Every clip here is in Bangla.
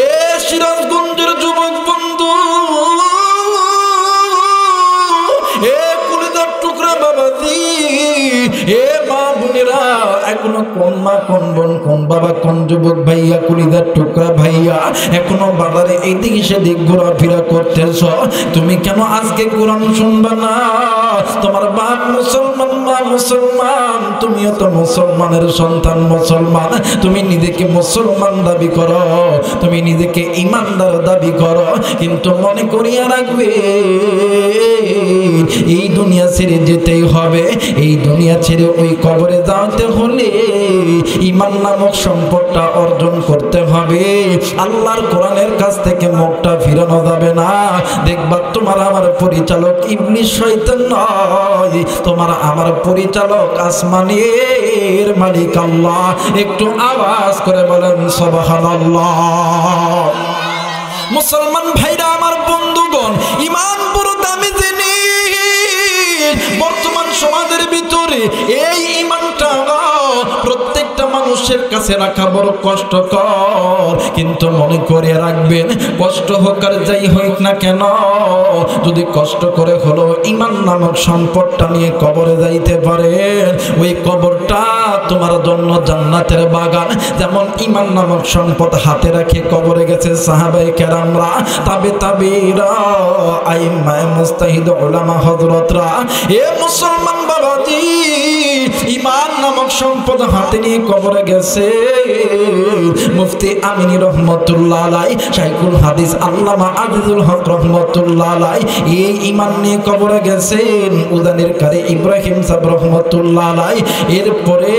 এ সিরাজগঞ্জের যুবক বন্ধু, এ কলিজার টুকরা বাবাজি, এ মা বোনেরা, এখনো কোন মা কোন বোন কোন বাবা কোন যুবক ভাইয়া কলিজার টুকরা ভাইয়া এখনো বাবারে এইদিকে সেদিক ঘোরাফেরা করতেছ, তুমি কেন আজকে কোরআন শুনবা না? তোমার বাপ মুসলমান, মা মুসলমান, তুমিও তো মুসলমানের সন্তান, মুসলমান, তুমি নিজেকে মুসলমান দাবি করো, তুমি নিজেকে ইমানদার দাবি করো, কিন্তু মনে করিয়া রাখবে এই দুনিয়া ছেড়ে যেতেই হবে। এই দুনিয়া ছেড়ে ওই কবরে যাওয়াতে হলে ঈমান নামক সম্পদটা অর্জন করতে হবে। আল্লাহর কোরআনের কাছ থেকে মুখটা ফিরানো যাবে না। দেখবা তোমার আমার পরিচালক ইবলিস শয়তান নয়, তোমার আমার পরিচালক আসমানের মালিক আল্লাহ। একটু আওয়াজ করে বলেন সুবহানাল্লাহ। মুসলমান ভাইরা আমার, বন্ধুগণ, ঈমান বড় দামি জিনিস। বর্তমান সমাজের ভিতরে এই ঈমানটা প্রত্যেকটা মানুষের কাছে রাখা বড় কষ্টকর, কিন্তু মনে করে রাখবেন, কষ্ট হোক আর যাই হোক না কেন, যদি কষ্ট করে হলো ঈমান নামক সম্পদটা নিয়ে কবরে যাইতে পারেন, ওই কবরটা তোমার জন্য জান্নাতের বাগান। যেমন ঈমান নামক সম্পদ হাতে রাখে কবরে গেছে সাহাবায়ে কেরামরা, তাবেঈরা, আইম্মায়ে মুজতাহিদ, উলামা হযরতরা। এ মুসলমান বাবাজি, ঈমান নামক সম্পদ হাতে নিয়ে কবরে গেছে মুফতি আমিনী রহমাতুল্লাহ আলাইহি, শাইখুল হাদিস আল্লামা আজিজুল হক রহমাতুল্লাহ আলাইহি। এই ঈমান নিয়ে কবরে গেছেন উদানির কারি ইব্রাহিম সাহেব রহমাতুল্লাহ আলাইহি। এরপরে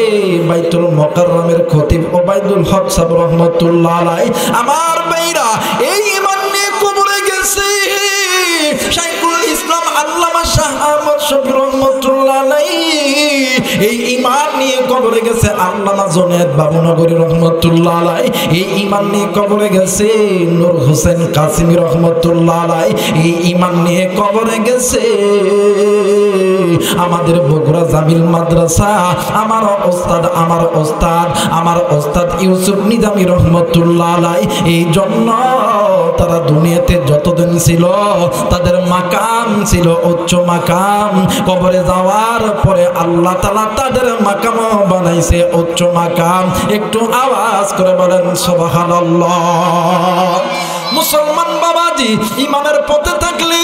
বাইতুল মুকাররমের খতিব ওবাইদুল হক সাহেব রহমাতুল্লাহ আলাইহি। আমার ভাইরা, এই ঈমান নিয়ে কবরে গেছে শাইখুল ইসলাম আল্লামা শাহ আহমদ শফি রহমাতুল্লাহ আলাইহি। এই ঈমান নিয়ে কবরে গেছে আল্লামা জুনায়েদ বাবুনগরী রহমাতুল্লাহ আলাইহি। এই ঈমান নিয়ে কবরে গেছে নূর হোসেন কাসিমি রহমাতুল্লাহ আলাইহি। এই ঈমান নিয়ে কবরে গেছে আমাদের বগুড়া জামিল মাদ্রাসা, আমার ওস্তাদ ইউসুফ নিজামী রহমাতুল্লাহ আলাইহি। এই জন্য তারা দুনিয়াতে যতদিন ছিল তাদের মাকাম ছিল উচ্চ মাকাম, কবরে যাওয়ার পরে আল্লাহ তাআলা তাদের মাকাম বানাইছে উচ্চ মাকাম। একটু আওয়াজ করে বলেন সুবহানাল্লাহ। মুসলমান বাবাজি, ঈমানের পথে থাকলে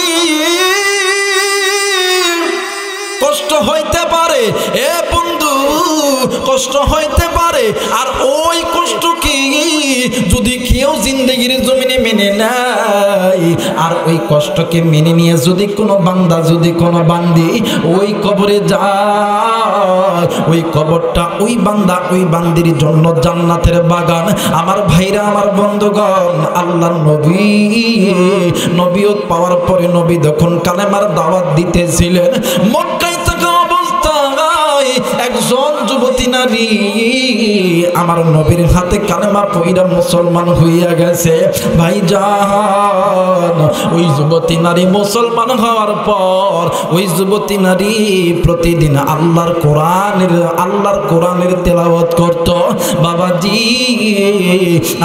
কষ্ট হইতে পারে, এ বন্ধু, কষ্ট হইতে পারে। আর ওই কষ্ট কি যদি কেউ জিন্দেগির জমিনে মেনে নেয়, আর ওই কষ্টকে মেনে নিয়ে যদি কোনো বান্দা, যদি কোনো বান্দি ওই কবরে যায়, ওই কবরটা ওই বান্দা ওই বান্দির জন্য জান্নাতের বাগান। আমার ভাইরা, আমার বন্ধুগণ, আল্লাহর নবীয়ত পাওয়ার পরে নবী যখন কালেমার দাওয়াত দিতেছিলেন, মক্কায় থাকা অবস্থায় একজন যুবতী নারী আমার নবীর হাতে কালেমা পড়া মুসলমান হইয়া গেছে। ভাইজান, ওই যুবতী নারী মুসলমান হওয়ার পর ওই যুবতী নারী প্রতিদিন আল্লাহর কোরআনের তেলাওয়াত করত। বাবাজি,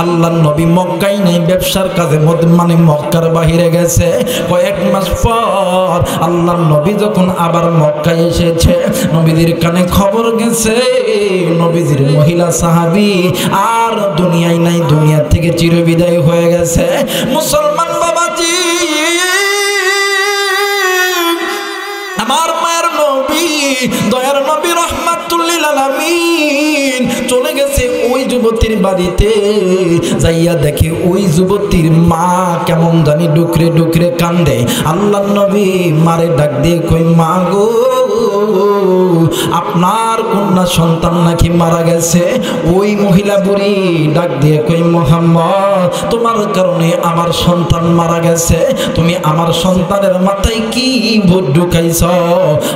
আল্লাহর নবী মক্কায় নেই, ব্যবসার কাজে মানে মক্কার বাহিরে গেছে। কয়েক মাস পর আল্লাহর নবী যখন আবার মক্কায় এসেছে, নবীদের কানে খবর গেছে নবীজির মহিলা সাহাবী আর দুনিয়ায় নাই, দুনিয়া থেকে চিরবিদায় হয়ে গেছে। মুসলমান বাবাজি, আমার মায়ের নবী, দয়ার নবী রাহমাতুল লিল আলামিন চলে গেছে ওই যুবতীর বাড়িতে। যাইয়া দেখে ওই যুবতীর মা কেমন জানি ডুকরে ডুকরে কান্দে। আল্লাহর নবী মারে ডাক দিয়ে কই, মা গো, আপনার কন্যা সন্তান নাকি মারা গেছে। ওই মহিলা বুড়ি ডাক দিয়ে কই, মুহাম্মদ, তোমার কারণে আমার সন্তান মারা গেছে। তুমি আমার সন্তানের মাথায় কি ভূত ঢুকাইছ?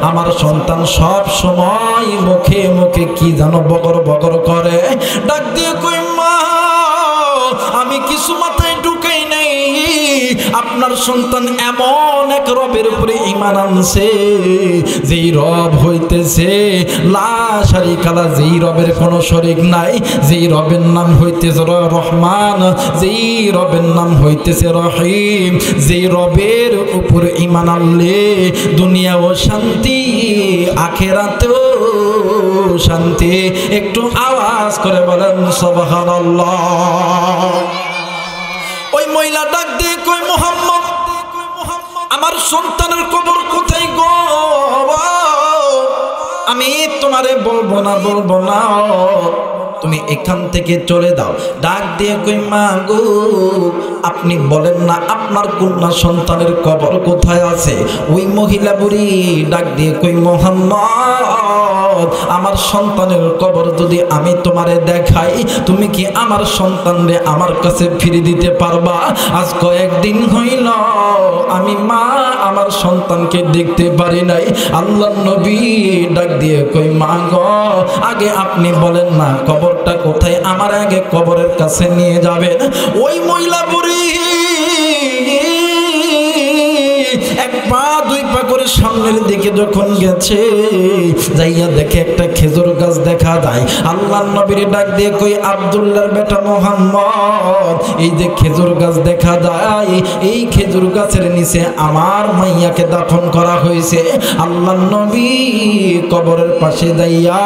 আমার সন্তান সব সময় মুখে মুখে কি জানো বগর বগর করে। ডাক দিয়ে কই, মা, আমি কিছু মাথায় ঢুকাই নাই, আপনি আপনার সন্তান এমন এক রবের উপরে ঈমান আনছে যেই রব হইতেছে লা শারিকা লা, যেই রবের কোনো শরীক নাই, যেই রবের নাম হইতেছে রহমান, যেই রবের নাম হইতেছে রহিম, যেই রবের উপরে ঈমান আনলে দুনিয়াও শান্তি আখিরাতেও শান্তি। একটু আওয়াজ করে বলেন সুবহানাল্লাহ। ওই মহিলা ডাক দিয়ে কই, মুহাম্মদ আমার সন্তানের কবর কোথায় গো? আমি তোমারে বলবো না, তুমি এখান থেকে চলে দাও। ডাক দিয়ে কই, মা গো আপনি বলেন না আপনার কন্যা সন্তানের কবর কোথায় আছে? ওই মহিলা বুড়ি ডাক দিয়ে কই, মুহাম্মদ আমার সন্তানের কবর যদি আমি তোমারে দেখাই, তুমি কি আমার সন্তানরে আমার কাছে ফিরে দিতে পারবা? আজ কয়েকদিন হইল আমি মা আমার সন্তানকে দেখতে পারি নাই। আল্লাহর নবী ডাক দিয়ে কই, মা গো আগে আপনি বলেন না কবরটা কোথায়, আমার আগে কবরের কাছে নিয়ে যাবেন। ওই মহিলা বুড়ি এক পা দুই পা করে সামনের দিকে যখন গেছে, যাইয়া দেখে একটা খেজুর গাছ দেখা যায়। আল্লাহর নবীর ডাক দিয়ে কই, আব্দুল্লাহর বেটা মুহাম্মদ এই যে খেজুর গাছ দেখা যায়, এই খেজুর গাছের নিচে আমার মাইয়াকে দাফন করা হয়েছে। আল্লাহর নবী কবরের পাশে যাইয়া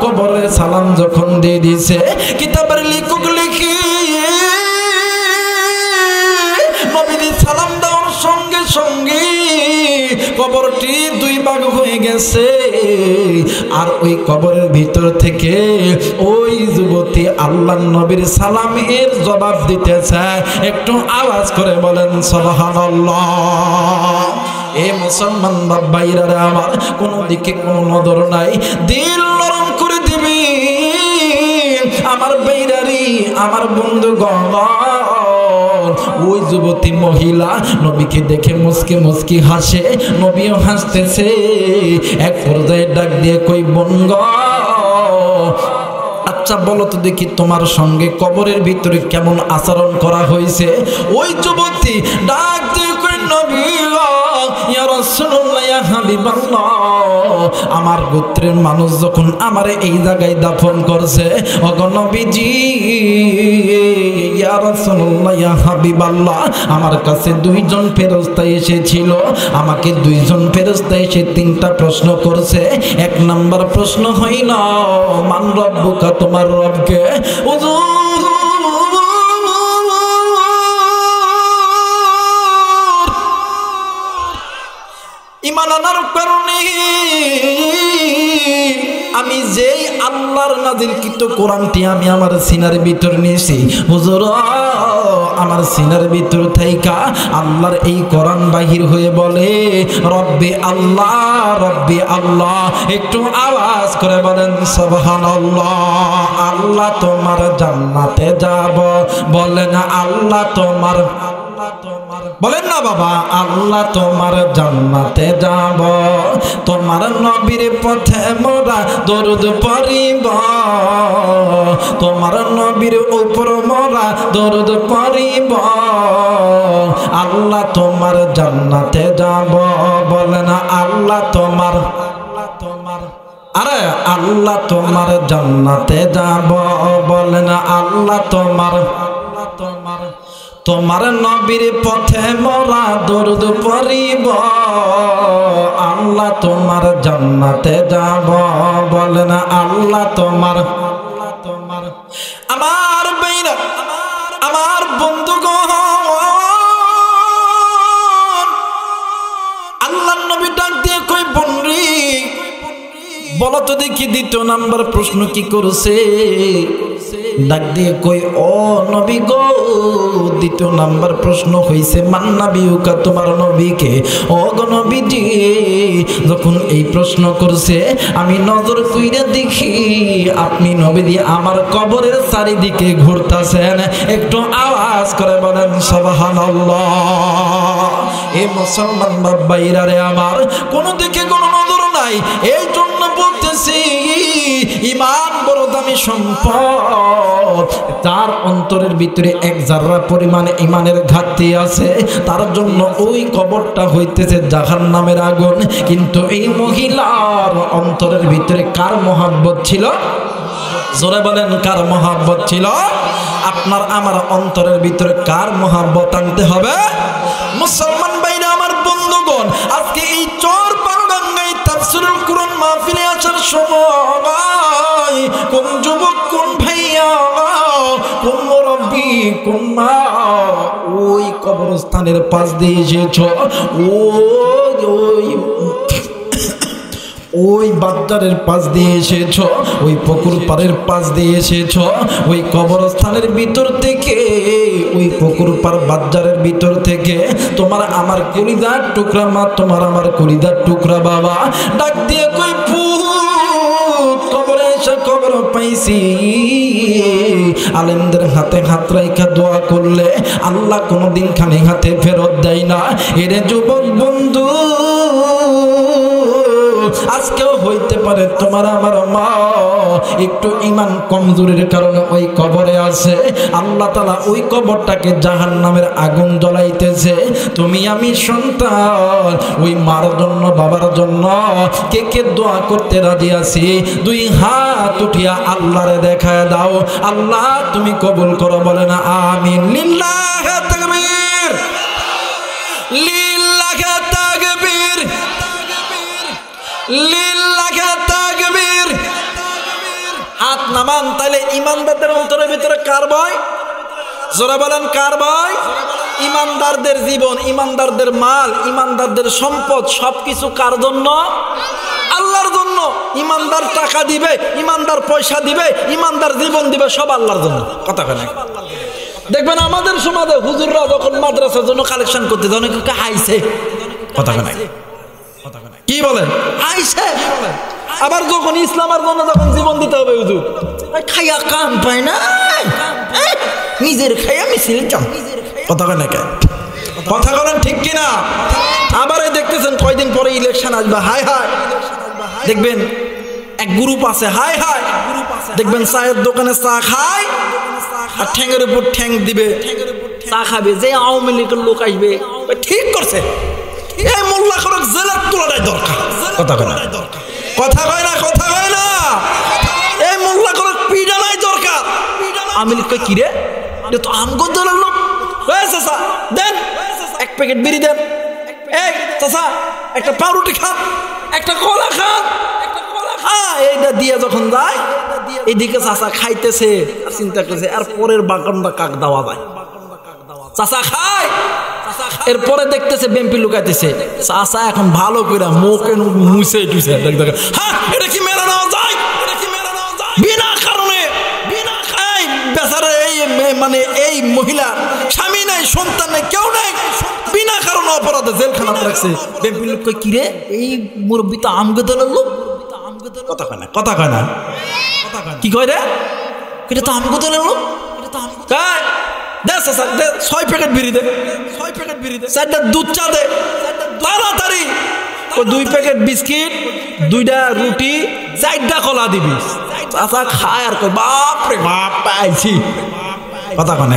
কবরের সালাম যখন দিয়ে দিছে, কিতাবের লেখক লিখি নবীর সালাম দেওয়ার সঙ্গে সঙ্গে কবরটি দুই ভাগ হয়ে গেছে। আর ওই কবরের ভিতর থেকে ওই যুবতী আল্লাহর নবীর সালামের জবাব দিতেছে। একটু আওয়াজ করে বলেন সুবহানাল্লাহ। এ মুসলমান ভাইরা আমার, কোন দিকে কোনো নজর নাই, দিল নরম করে দিবি আমার ভাইরারি, আমার বন্ধুগণ। ওই যুবতী মহিলা নবীকে দেখে মুস্কি মুস্কি হাসে, নবীও হাসতেছে। এক পর্যায়ে ডাক দিয়ে কই, বোন গো আচ্ছা বলো তো দেখি তোমার সঙ্গে কবরের ভিতরে কেমন আচরণ করা হয়েছে? ওই যুবতী ডাক দিয়ে কই, নবী ইয়া রাসূলুল্লাহ ইয়া হাবিবাল্লাহ, আমার গোত্রের মানুষ যখন আমারে এই জায়গায় দাফন করছে, ওগো নবীজি ইয়া রাসূলুল্লাহ ইয়া হাবিবাল্লাহ, আমার কাছে দুইজন ফেরেশতা এসেছিল। আমাকে দুইজন ফেরেশতা এসে তিনটা প্রশ্ন করছে। এক নাম্বার প্রশ্ন হইল, মান রব্বুকা, তোমার রবকে? ঈমান আনার কারণে আমি যেই আল্লাহর নাযিলকৃত কোরআনটি আমি আমার সিনার ভিতর নিয়েছি, হুজুর আমার সিনার ভিতর থাইকা আল্লাহর এই কোরআন বাহির হয়ে বলে রব্বি আল্লাহ, রব্বি আল্লাহ। একটু আওয়াজ করে বলেন সুবহানাল্লাহ। আল্লাহ তোমার জান্নাতে যাব, বলেন আল্লাহ তোমার, বলেন না বাবা, আল্লাহ তোমার জান্নাতে যাব, তোমার নবীর পথে মোরা দরুদ পড়িব, তোমার নবীর উপর মোরা দরুদ পড়িব। আল্লাহ তোমার জান্নাতে যাব, বলেন আল্লাহ তোমার, আরে আল্লাহ তোমার জান্নাতে যাব, বলেন আল্লাহ তোমার, তোমার নবীর পথে মোরা দরুদ পড়িব। আল্লাহ তোমার জান্নাতে যাব, বলেন আল্লাহ তোমার। আমার ভাইরা, আমার বন্ধুগণ, আল্লাহর নবী ডাক দিয়ে কই, বনরি বলো তো দেখি দ্বিতীয় নাম্বার প্রশ্ন কি করছে? ডাক দিয়ে কই, ও নবী গো, দ্বিতীয় নাম্বার প্রশ্ন হইছে মান নাবিয়ুকা, তোমার নবীকে? ও গো নবীজি, যখন এই প্রশ্ন করছে আমি নজর কইরা দেখি আপনি নবীজি আমার কবরের চারিদিকে ঘুরতাছেন। একটু আওয়াজ করে বলেন সুবহানাল্লাহ। এ মুসলমান ভাইরা রে আমার, কোন দিকে কোনো নজর নাই। এই জন্য বলতেছি ঈমান বড় দামি সম্পদ, তার অন্তরের ভিতরে এক জাররা পরিমাণে ইমানের ঘাটতি আছে, তার জন্য ওই কবরটা হইতেছে জাহান্নামের আগুন। কিন্তু এই মহিলার অন্তরের ভিতরে কার মহব্বত ছিল? জোরে বলেন, কার মহব্বত ছিল? আপনার আমার অন্তরের ভিতরে কার মহব্বত আনতে হবে? মুসলমান ভাইরা আমার, বন্ধুগণ, আজকে এই চর পারগাঙ্গায় তাফসীরুল কুরআন মাহফিলে আসার সময় কোন যুবক, কোন ভাইয়া, কোন মুরব্বি, কোন মা ওই কবরস্থানের পাশ দিয়ে এসেছো, ওই বাজারের পাশ দিয়ে এসেছ, ওই পুকুর পাড়ের পাশ দিয়ে এসেছ, ওই কবরস্থানের ভিতর থেকে, ওই পুকুর পাড় বাজারের ভিতর থেকে তোমার আমার কলিজার টুকরা মা, তোমার আমার কলিজার টুকরা বাবা ডাক দিয়ে কই, পুত কবরে এসে খবর পাইছি, আলেমদের হাতে হাত রাইখা দোয়া করলে আল্লাহ কোনোদিন খালি হাতে ফেরত দেয় না। এরে যুবক বন্ধু, আজকেও হইতে পারে তোমার আমার মা একটু ইমান কমজোরির কারণে ওই কবরে আছে। আল্লাহ তাআলা ওই কবরটাকে জাহান্নামের আগুন জ্বলাইতেছে। তুমি আমি সন্তান, ওই মার জন্য, বাবার জন্য কে কে দোয়া করতে রাজি আছি? দুই হাত উঠিয়া আল্লাহরে দেখায় দাও। আল্লাহ তুমি কবুল করো, বলে না আমিন। লিল্লাহি তাকবীর, লিল্লাহি তাকবীর, লিল্লাহি তাকবীর। হাত নামান। তাহলে ইমানদারদের অন্তরের ভিতরে কার ভয়? জোরে বলেন, কার ভয়? ইমানদারদের জীবন, ইমানদারদের মাল, ইমানদারদের সম্পদ সবকিছু কার জন্য? আল্লাহর জন্য। ইমানদার টাকা দিবে, ইমানদার পয়সা দিবে, ইমানদার জীবন দিবে, সব আল্লাহর জন্য। কথা কেন? দেখবেন আমাদের সমাজে হুজুররা যখন মাদ্রাসার জন্য কালেকশন করতে যায়, অনেকে হাইছে। কথা কেন? কি বলেন? আইসে। আবার যখন ইসলামের জন্য যখন জীবন দিতে হবে, হুজুর খাইয়া কাম পায় না, নিজের খাইয়া মিছিল চাম। কথা কেন? কথা বলেন ঠিক কিনা? আবার দেখতেছেন কয়দিন পরে ইলেকশন আসবে, হাই হাই দেখবেন এক গ্রুপ আছে, হাই হাই দেখবেন চায়ের দোকানে চা খায় আর ঠ্যাঙের উপর ঠ্যাং দিবে, চা খাবে। যে আওয়ামী লীগের লোক আসবে, ঠিক করছে, এই মোল্লা খরচ জেলার তোলাটাই দরকার। কথা কয় না? কথা কয় না? কথা কয় না? এই মোল্লা খরচ পিডানাই দরকার। আমি লিখ কি রে, এটা তো আমগো দলের লোক। চাচা দেন এক প্যাকেট বিড়ি দেন, এই চাচা একটা পাউরুটি খান, একটা কলা খান। এইটা দিয়ে যখন যায়, এদিকে চাচা খাইতেছে, চিন্তা করছে আর পরের বাগানটা কাক দেওয়া যায়। চাচা খায়, এরপরে দেখতেছে বেম্পি লুকাইতেছে। চাচা এখন ভালো করে মুখে মুছে টুছে, হ্যাঁ এটা কি মেনে নেওয়া যায়? বিনা কারণে এই বেচারা, এই মানে এই মহিলা স্বামী নাই, সন্তান নাই, কেউ নাই, বিনা কারণে অপরাধে জেলখানা রাখছে। বেম্পি লোক কই, কি রে এই মুরব্বী তো আমগো দলের লোক। কথা কয় না? কথা কয় না? কি কয় রে, এটা তো আমগো দলের লোক। এটা তো আমগো দে, 6 প্যাকেট বিড়ি দে, 6 প্যাকেট বিড়ি দে, 4টা দুধ চা দে, তাড়াতাড়ি 2 প্যাকেট বিস্কিট, 2টা রুটি, 4টা কলা দিবি। চাচা খায় আর কই, বাপ রে বাপ পাইছি। কথা কয় না?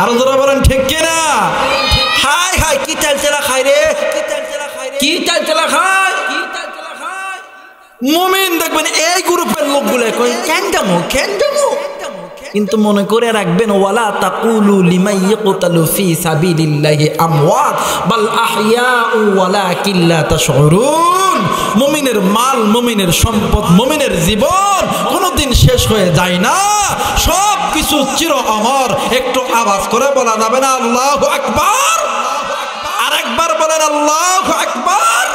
আর তোরা বলেন ঠিক কিনা? হাই হাই কি চালচেলা খায় রে, কি চালচেলা খায়। মুমিন দেখবেন এই গ্রুপের লোকগুলো কই কেন জামো, কেন জামো। কিন্তু মনে করে রাখবেন, ওয়ালা তাকুলু লিমান ইয়াকতালু ফি সাবিলিল্লাহি আমওয়াত বাল আহইয়াউ ওয়ালাকিন লা তাশউরুন। মুমিনের মাল, মুমিনের সম্পদ, মুমিনের জীবন কোনোদিন শেষ হয়ে যায় না, সব কিছু চির অমর। একটু আওয়াজ করে বলা যাবে না আল্লাহু আকবার? আরেকবার বলেন আল্লাহু আকবার।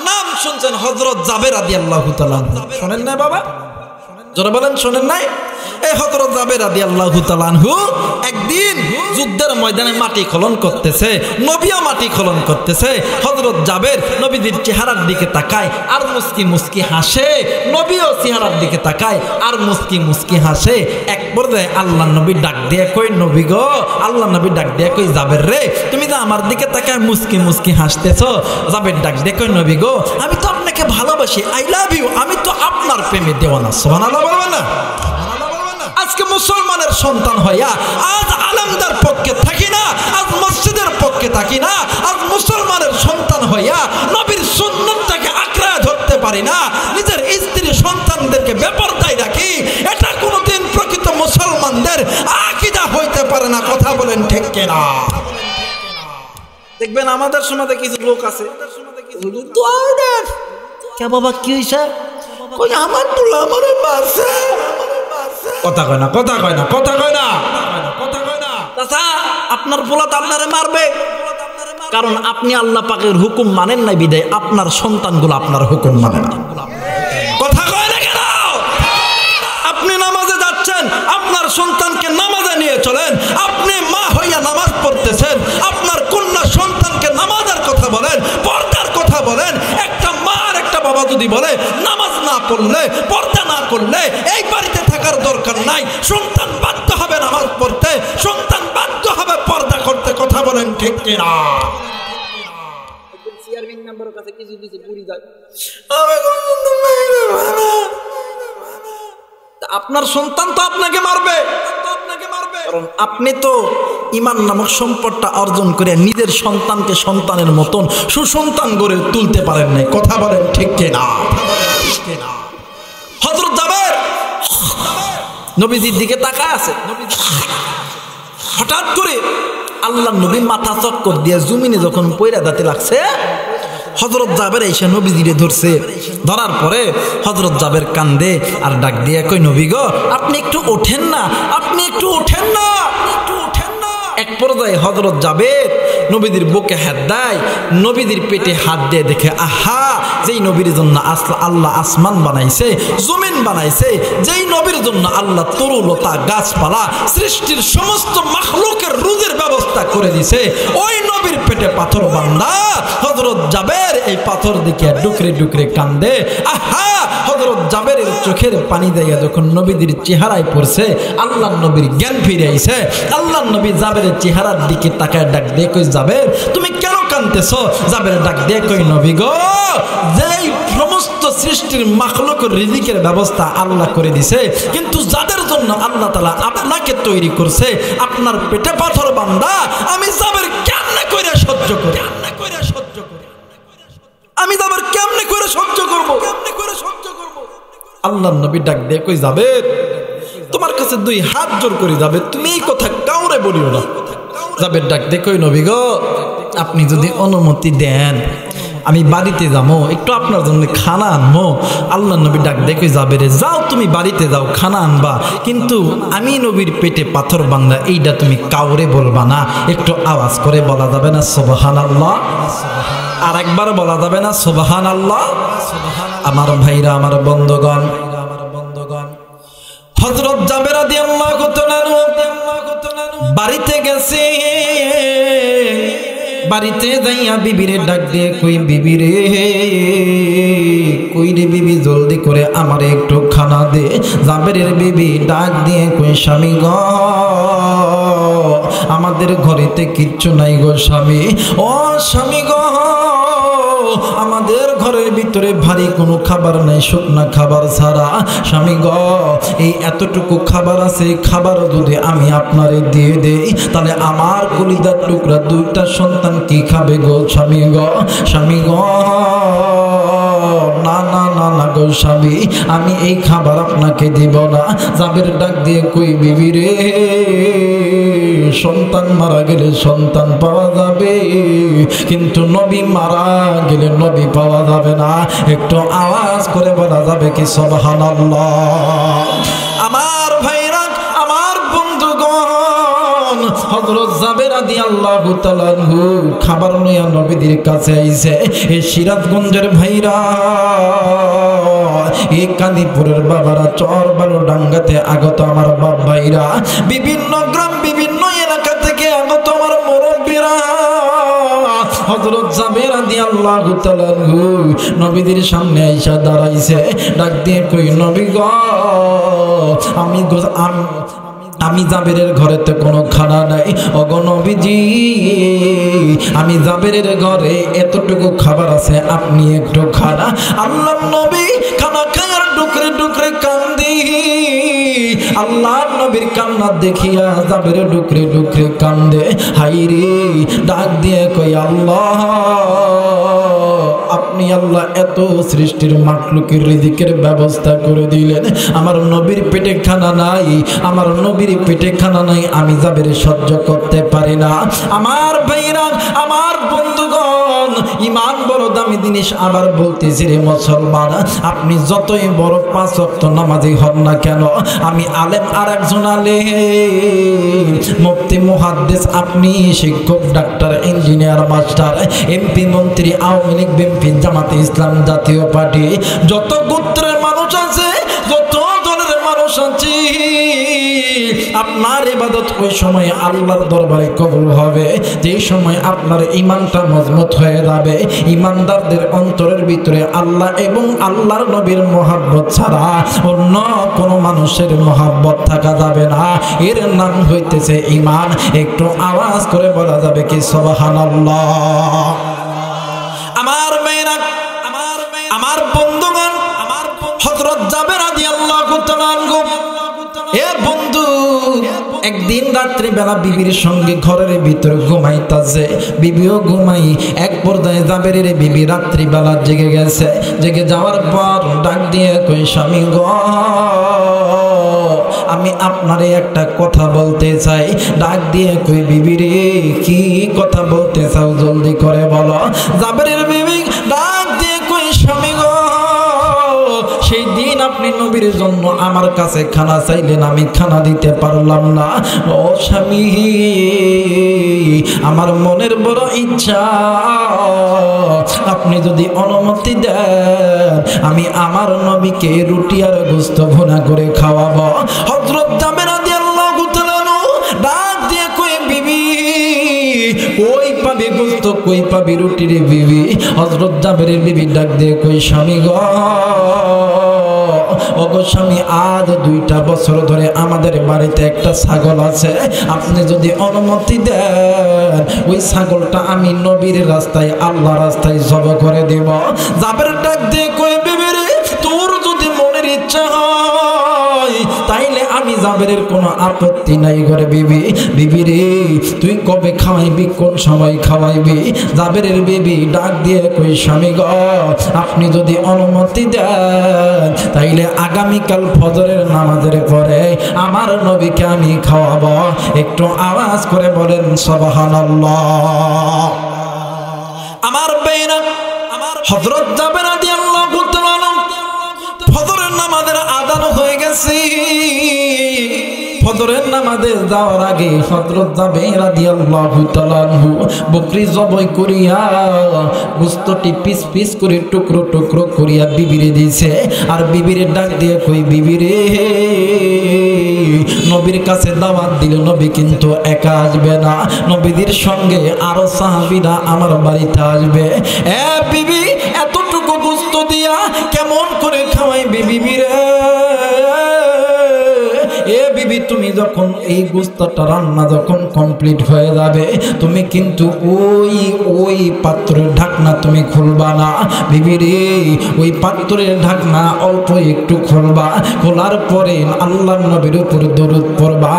নাম শুনছেন হযরত জাবের রাদিয়াল্লাহু তাআলা। শুনেন না বাবা? যারা বলেন শোনেন নাই? এই হযরত জাবের রাদিয়াল্লাহু তাআলা আনহু একদিন যুদ্ধের ময়দানে মাটি খনন করতেছে, নবীও মাটি খনন করতেছে। হযরত জাবের নবীজির চেহারার দিকে তাকায় আর মুস্কি মুস্কি হাসে, নবীও চেহারার দিকে তাকায় আর মুস্কি মুস্কি হাসে। এক পর্যায়ে আল্লাহ নবী ডাক দিয়ে কই, নবী গো, আল্লাহ নবী ডাক দিয়ে কই, জাবের রে, তুমি তো আমার দিকে তাকায় মুস্কি মুস্কি হাসতেছো। জাবের ডাক দিয়ে কই, নবী গো, আমি তো আপনাকে ভালোবাসি, আই লাভ ইউ, আমি তো আপনার প্রেমে দেওয়ানা। সুবহানাল্লাহ বলবেন না? আজকে মুসলমানের সন্তান হইয়া আজ আলেমদের পক্ষে থাকি না, আজ মসজিদের পক্ষে থাকি না, আজ মুসলমানের সন্তান হইয়া নবীর সুন্নাতটাকে আঁকড়ায় ধরতে পারি না, নিজের স্ত্রী সন্তানদেরকে বেপরদায় রাখি, এটা কোনোদিন প্রকৃত মুসলমানদের আকীদা হইতে পারে না। কথা বলেন ঠিক কিনা? দেখবেন আমাদের সমাজে কিছু লোক আছে, কে বাবা কি হইছে, কই আমার পোলা আমারে মারছে, কথা কয় না, কথা কয় না, কথা কয় না, কথা কয় না। চাচা, আপনার পোলা তো আপনারে মারবে, কারণ আপনি আল্লাহ পাকের হুকুম মানেন না বিদায় আপনার সন্তানগুলো আপনার হুকুম মানে না। কথা কয় না কেন? আপনি নামাজে যাচ্ছেন, আপনার সন্তানকে নামাজে নিয়ে চলেন। আপনি মা হইয়া নামাজ পড়তেছেন, আপনার কন্যা সন্তানকে নামাজের কথা বলেন, পর্দার কথা বলেন। একটা মা আর একটা বাবা যদি বলে নামাজ না পড়লে, পর্দা না করলে এই বাড়িতে থাকার দরকার নাই, সন্তান বাধ্য হবে নামাজ পড়তে, সন্তান বাধ্য হবে পর্দা করতে। কথা বলেন ঠিক কিনা? চেয়ারম্যান মেম্বারের কাছে কিছু কিছু পুরি যায়, আপনার সন্তান তো আপনাকে মারবে, কারণ আপনি তো ঈমান নামক সম্পদটা অর্জন করে নিজের সন্তানকে সন্তানের মতন সুসন্তান গড়ে তুলতে পারেন নাই। কথা বলেন ঠিক কিনা? হযরত জাবের নবীজির দিকে তাকায় আছে, হঠাৎ করে আল্লাহ নবী মাথা চক্কর দিয়ে জমিনে যখন পয়রা দাঁতে লাগছে, হযরত জাবের এসে নবীজিরে ধরছে। ধরার পরে হযরত জাবের কান্দে আর ডাক দিয়ে কই, নবী গো, আপনি একটু ওঠেন না, আপনি একটু ওঠেন না, একটু ওঠেন না। এক পর্যায়ে হযরত জাবের নবীজির বুকে হাত দেয়, নবীজির পেটে হাত দিয়ে দেখে, আহা, যেই নবীর জন্য আল্লাহ আসমান বানাইছে, জমিন বানাইছে, যেই নবীর জন্য আল্লাহ তরুলতা, গাছপালা, সৃষ্টির সমস্ত মাখলুকের রুজির ব্যবস্থা করে দিছে, ওই নবীর পেটে পাথর বান্দা হযরত জাবের এই পাথর দেখে ডুকরে ডুকরে কান্দে। আহা, হযরত জাবেরের চোখের পানি দিয়ে যখন নবীদের চেহারায় পড়ছে, আল্লাহ নবীর জ্ঞান ফিরে আইছে। আল্লাহ নবী জাবেরের চেহারার দিকে তাকায় ডাক দিয়ে কই, জাবের, তুমি কেন কাঁদতেছো? জাবের ডাক দিয়ে কই, নবী গো, যেই সমস্ত সৃষ্টির মাখলুকের রিজিকের ব্যবস্থা আল্লাহ করে দিছে, কিন্তু যাদের জন্য আল্লাহ তাআলা আপনাকে তৈরি করছে, আপনার পেটে পাথর বান্দা আমি জাবের কেমনে কইরা সহ্য করি, আমি জাবের কেমনে করে সহ্য করব, কেমনে করে সহ্য করব? আল্লাহ নবী ডাক দিয়ে কই, জাবের, তোমার কাছে দুই হাত জোর করে যাবে, তুমি এই কথা কাউরে বলিও না। জাবের ডাক দিয়ে কই, নবী গো, আপনি যদি অনুমতি দেন আমি বাড়িতে যাবো, একটু আপনার জন্য খানা আনবো। আল্লাহ নবী ডাক দিয়ে কই, জাবের, যাও, তুমি বাড়িতে যাও, খানা আনবা, কিন্তু আমি নবীর পেটে পাথর বান্দা এইটা তুমি কাউরে বলবা না। একটু আওয়াজ করে বলা যাবে না সুবহানাল্লাহ? আর একবার বলা যাবে না সুবহানাল্লাহ? আমার ভাইরা, আমার বন্ধুগণ, হযরত জাবের রাদিয়াল্লাহু তাআলা বাড়িতে গেছে, বাড়িতে যাইয়া বিবিরে ডাক দিয়ে কই, বিবিরে, কই রে বিবি, জলদি করে আমারে একটু খানা দে। জাবেরের বিবি ডাক দিয়ে কই, স্বামী গো, আমাদের ঘরেতে কিচ্ছু নাই গো স্বামী। ও স্বামী গো, আমাদের ঘরের ভিতরে ভারী কোনো খাবার নাই, শুকনা খাবার ছাড়া। স্বামী গো, এই এতটুকু খাবার আছে, খাবার যদি আমি আপনারে দিয়ে দেই, তাহলে আমার কলিজার টুকরা দুইটা সন্তান কি খাবে গো স্বামী গো? স্বামী গো, না না না না গো স্বামী, আমি এই খাবার আপনাকে দিব না। জাবের ডাক দিয়ে কই, বিবি রে, সন্তান মারা গেলে সন্তান পাওয়া যাবে, কিন্তু নবী মারা গেলে নবী পাওয়া যাবে না। একটু আওয়াজ করে বলা যাবে কি সুবহানাল্লাহ? আমার ভাইরা, আমার বন্ধুগণ, হযরত জাবের রাদিয়াল্লাহু তাআলা আনহু খাবার নিয়ে নবীদের কাছে আইছে। এই সিরাজগঞ্জের ভাইরা, এই কালীপুরের বাবারা, চরবালুডাঙ্গাতে আগত আমার বাপ ভাইরা, বিভিন্ন গ্রাম বিভিন্ন এলাকা থেকে আগত আমার মুরব্বীরা, হযরত জাবের রাদিয়াল্লাহু তাআলা নবীদের সামনে আইসা দাঁড়াইছে, ডাক দিয়ে কই নবী গো, আমি জাবেরের ঘরেতে কোনো খানা নাই, ওগো নবীজি আমি জাবেরের ঘরে এতটুকু খাবার আছে, আপনি একটু খানা। আল্লাহর নবী খানা খায়ার ডুকরে ডুকরে কান্দি, আল্লাহর নবীর কান্না দেখিয়া জাবের ডুকরে ডুকরে কান্দে। হাইরে ডাক দিয়ে কই আল্লাহ, আপনি আল্লাহ এত সৃষ্টির মাখলুকের রিজিকের ব্যবস্থা করে দিলেন, আমার নবীর পেটে খানা নাই, আমার নবীর পেটে খানা নাই, আমি জাবের সহ্য করতে পারি না। আমার ভাইরা, আমার বন্ধুগণ, ঈমান বড় দামি জিনিস। আবার বলতেছি রে মুসলমান, আপনি যতই বড় 5 ওয়াক্ত নামাজি হন না কেন, আমি আলেম আর একজন আলেম, মুফতি মুহাদ্দিস, আপনি শিক্ষক, ডাক্তার, ইঞ্জিনিয়ার, মাস্টার, এমপি, মন্ত্রী, আওয়ামী লীগ, বিএনপি, জামাতে ইসলাম, জাতীয় পার্টি, যত গোত্রের মানুষ আছে, যত দলের মানুষ আছে, আপনার ইবাদত ওই সময় আল্লাহর দরবারে কবুল হবে যে সময় আপনার ঈমানটা মজবুত হয়ে যাবে। ঈমানদারদের অন্তরের ভিতরে আল্লাহ এবং আল্লাহর নবীর মহব্বত ছাড়া অন্য কোনো মানুষের মহব্বত থাকা যাবে না। এর নাম হইতেছে ঈমান। একটু আওয়াজ করে বলা যাবে কি সুবহানাল্লাহ? আমার মেয়েরা, আমার বন্ধুগণ, হযরত জাবের রাদিয়াল্লাহু তাআলা আনহু, এ বন্ধু, একদিন রাত্রি বেলা বিবির সঙ্গে ঘরের ভিতরে ঘুমাইতাছে, বিবিও ঘুমাই। এক পর্যায়ে জাবেরের বিবি রাত্রি বেলা জেগে গেছে। জেগে যাওয়ার পর ডাক দিয়ে কই স্বামী গো, আমি আপনারে একটা কথা বলতে চাই। ডাক দিয়ে কই বিবি রে, কি কথা বলতে চাও, জলদি করে বলো। জাবেরের বিবি ডাক দিয়ে কই স্বামী গো, সেই দিন আপনি নবীর জন্য আমার কাছে খানা চাইলেন, আমি খানা দিতে পারলাম না। ও স্বামী, আমার মনের বড় ইচ্ছা, আপনি যদি অনুমতি দেন আমি আমার নবীকে রুটি আর গোশত ভুনা করে খাওয়াবো। হযরত জাবের রাদিয়াল্লাহু তাআলা ডাক দিয়ে কই বিবি, কই পাবি গোশত, কই পাবি রুটি রে বিবি? হযরত জাবেরের বিবি ডাক দিয়ে কই স্বামী গো, ওগো স্বামী, আজ 2টা বছর ধরে আমাদের বাড়িতে একটা ছাগল আছে, আপনি যদি অনুমতি দেন ওই ছাগলটা আমি নবীর রাস্তায়, আল্লাহ রাস্তায় জবাই করে দেব। জাবের ডাক দিয়ে কই বিবি রে, তোর যদি মনের ইচ্ছা হয় তাইলে আমি জাবেরের কোনো আপত্তি নাই ঘরে বিবি। বিবি রে, তুই কবে খাওয়াইবি, কোন সময় খাওয়াইবি? জাবেরের বিবি ডাক দিয়ে কই স্বামী গো, আপনি যদি অনুমতি দেন তাইলে আগামীকাল ফজরের নামাজের পরে আমার নবীকে আমি খাওয়াবো। একটু আওয়াজ করে বলেন সুবহানাল্লাহ। আমার বেইনা, হযরত জাবের রাদিয়াল্লাহু তাআলা ফজরের নামাজের আযান হয়ে গেছে। ফজরের নামাজে যাওয়ার আগে হযরত জাবের রাদিয়াল্লাহু তাআলা বকরি জবাই করিয়া গোশতটি পিস পিস করে টুকরো টুকরো করিয়া বিবিরে দিয়েছে। আর বিবিরে ডাক দিয়ে কই বিবি রে, নবীর কাছে দাওয়াত দিলে নবী কিন্তু একা আসবে না, নবীদের সঙ্গে আরো সাহাবীরা আমার বাড়িতে আসবে। এ বিবি, এতটুকু গোশত দিয়া কেমন করে খাওয়াইবি বিবি রে? এ বিবি, তুমি যখন এই গোশতটা রান্না যখন কমপ্লিট হয়ে যাবে, তুমি কিন্তু ওই পাত্রের ঢাকনা তুমি খুলবা না বিবি রে। ওই পাত্রের ঢাকনা অল্প একটু খুলবা, খোলার পরে আল্লাহর নবীর উপর দরুদ পড়বা,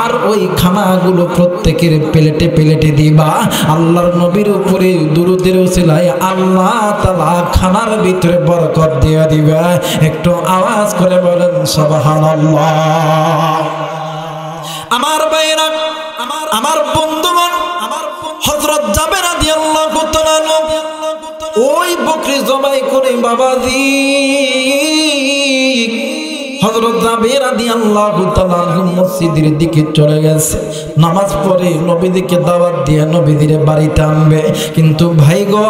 আর ওই খানাগুলো প্রত্যেকের প্লেটে প্লেটে দিবা। আল্লাহর নবীর উপরে দরুদের ওসিলায় আল্লাহ তাআলা খানার ভিতরে বরকত দিয়ে দিবে। একটু আওয়াজ করে বলেন সুবহানাল্লাহ। আমার ভাইরা, আমার বন্ধুগণ, হযরত জাবের রাদিয়াল্লাহু তাআলা ওই বকরি জবাই করে বাবাজি, হযরত জাবের রাদিয়াল্লাহু তাআলা মসজিদের দিকে চলে গেছে। নামাজ পড়ে নবীদেরকে দাওয়াত দিয়ে নবীদের বাড়িতে আনবে। কিন্তু ভাই গো,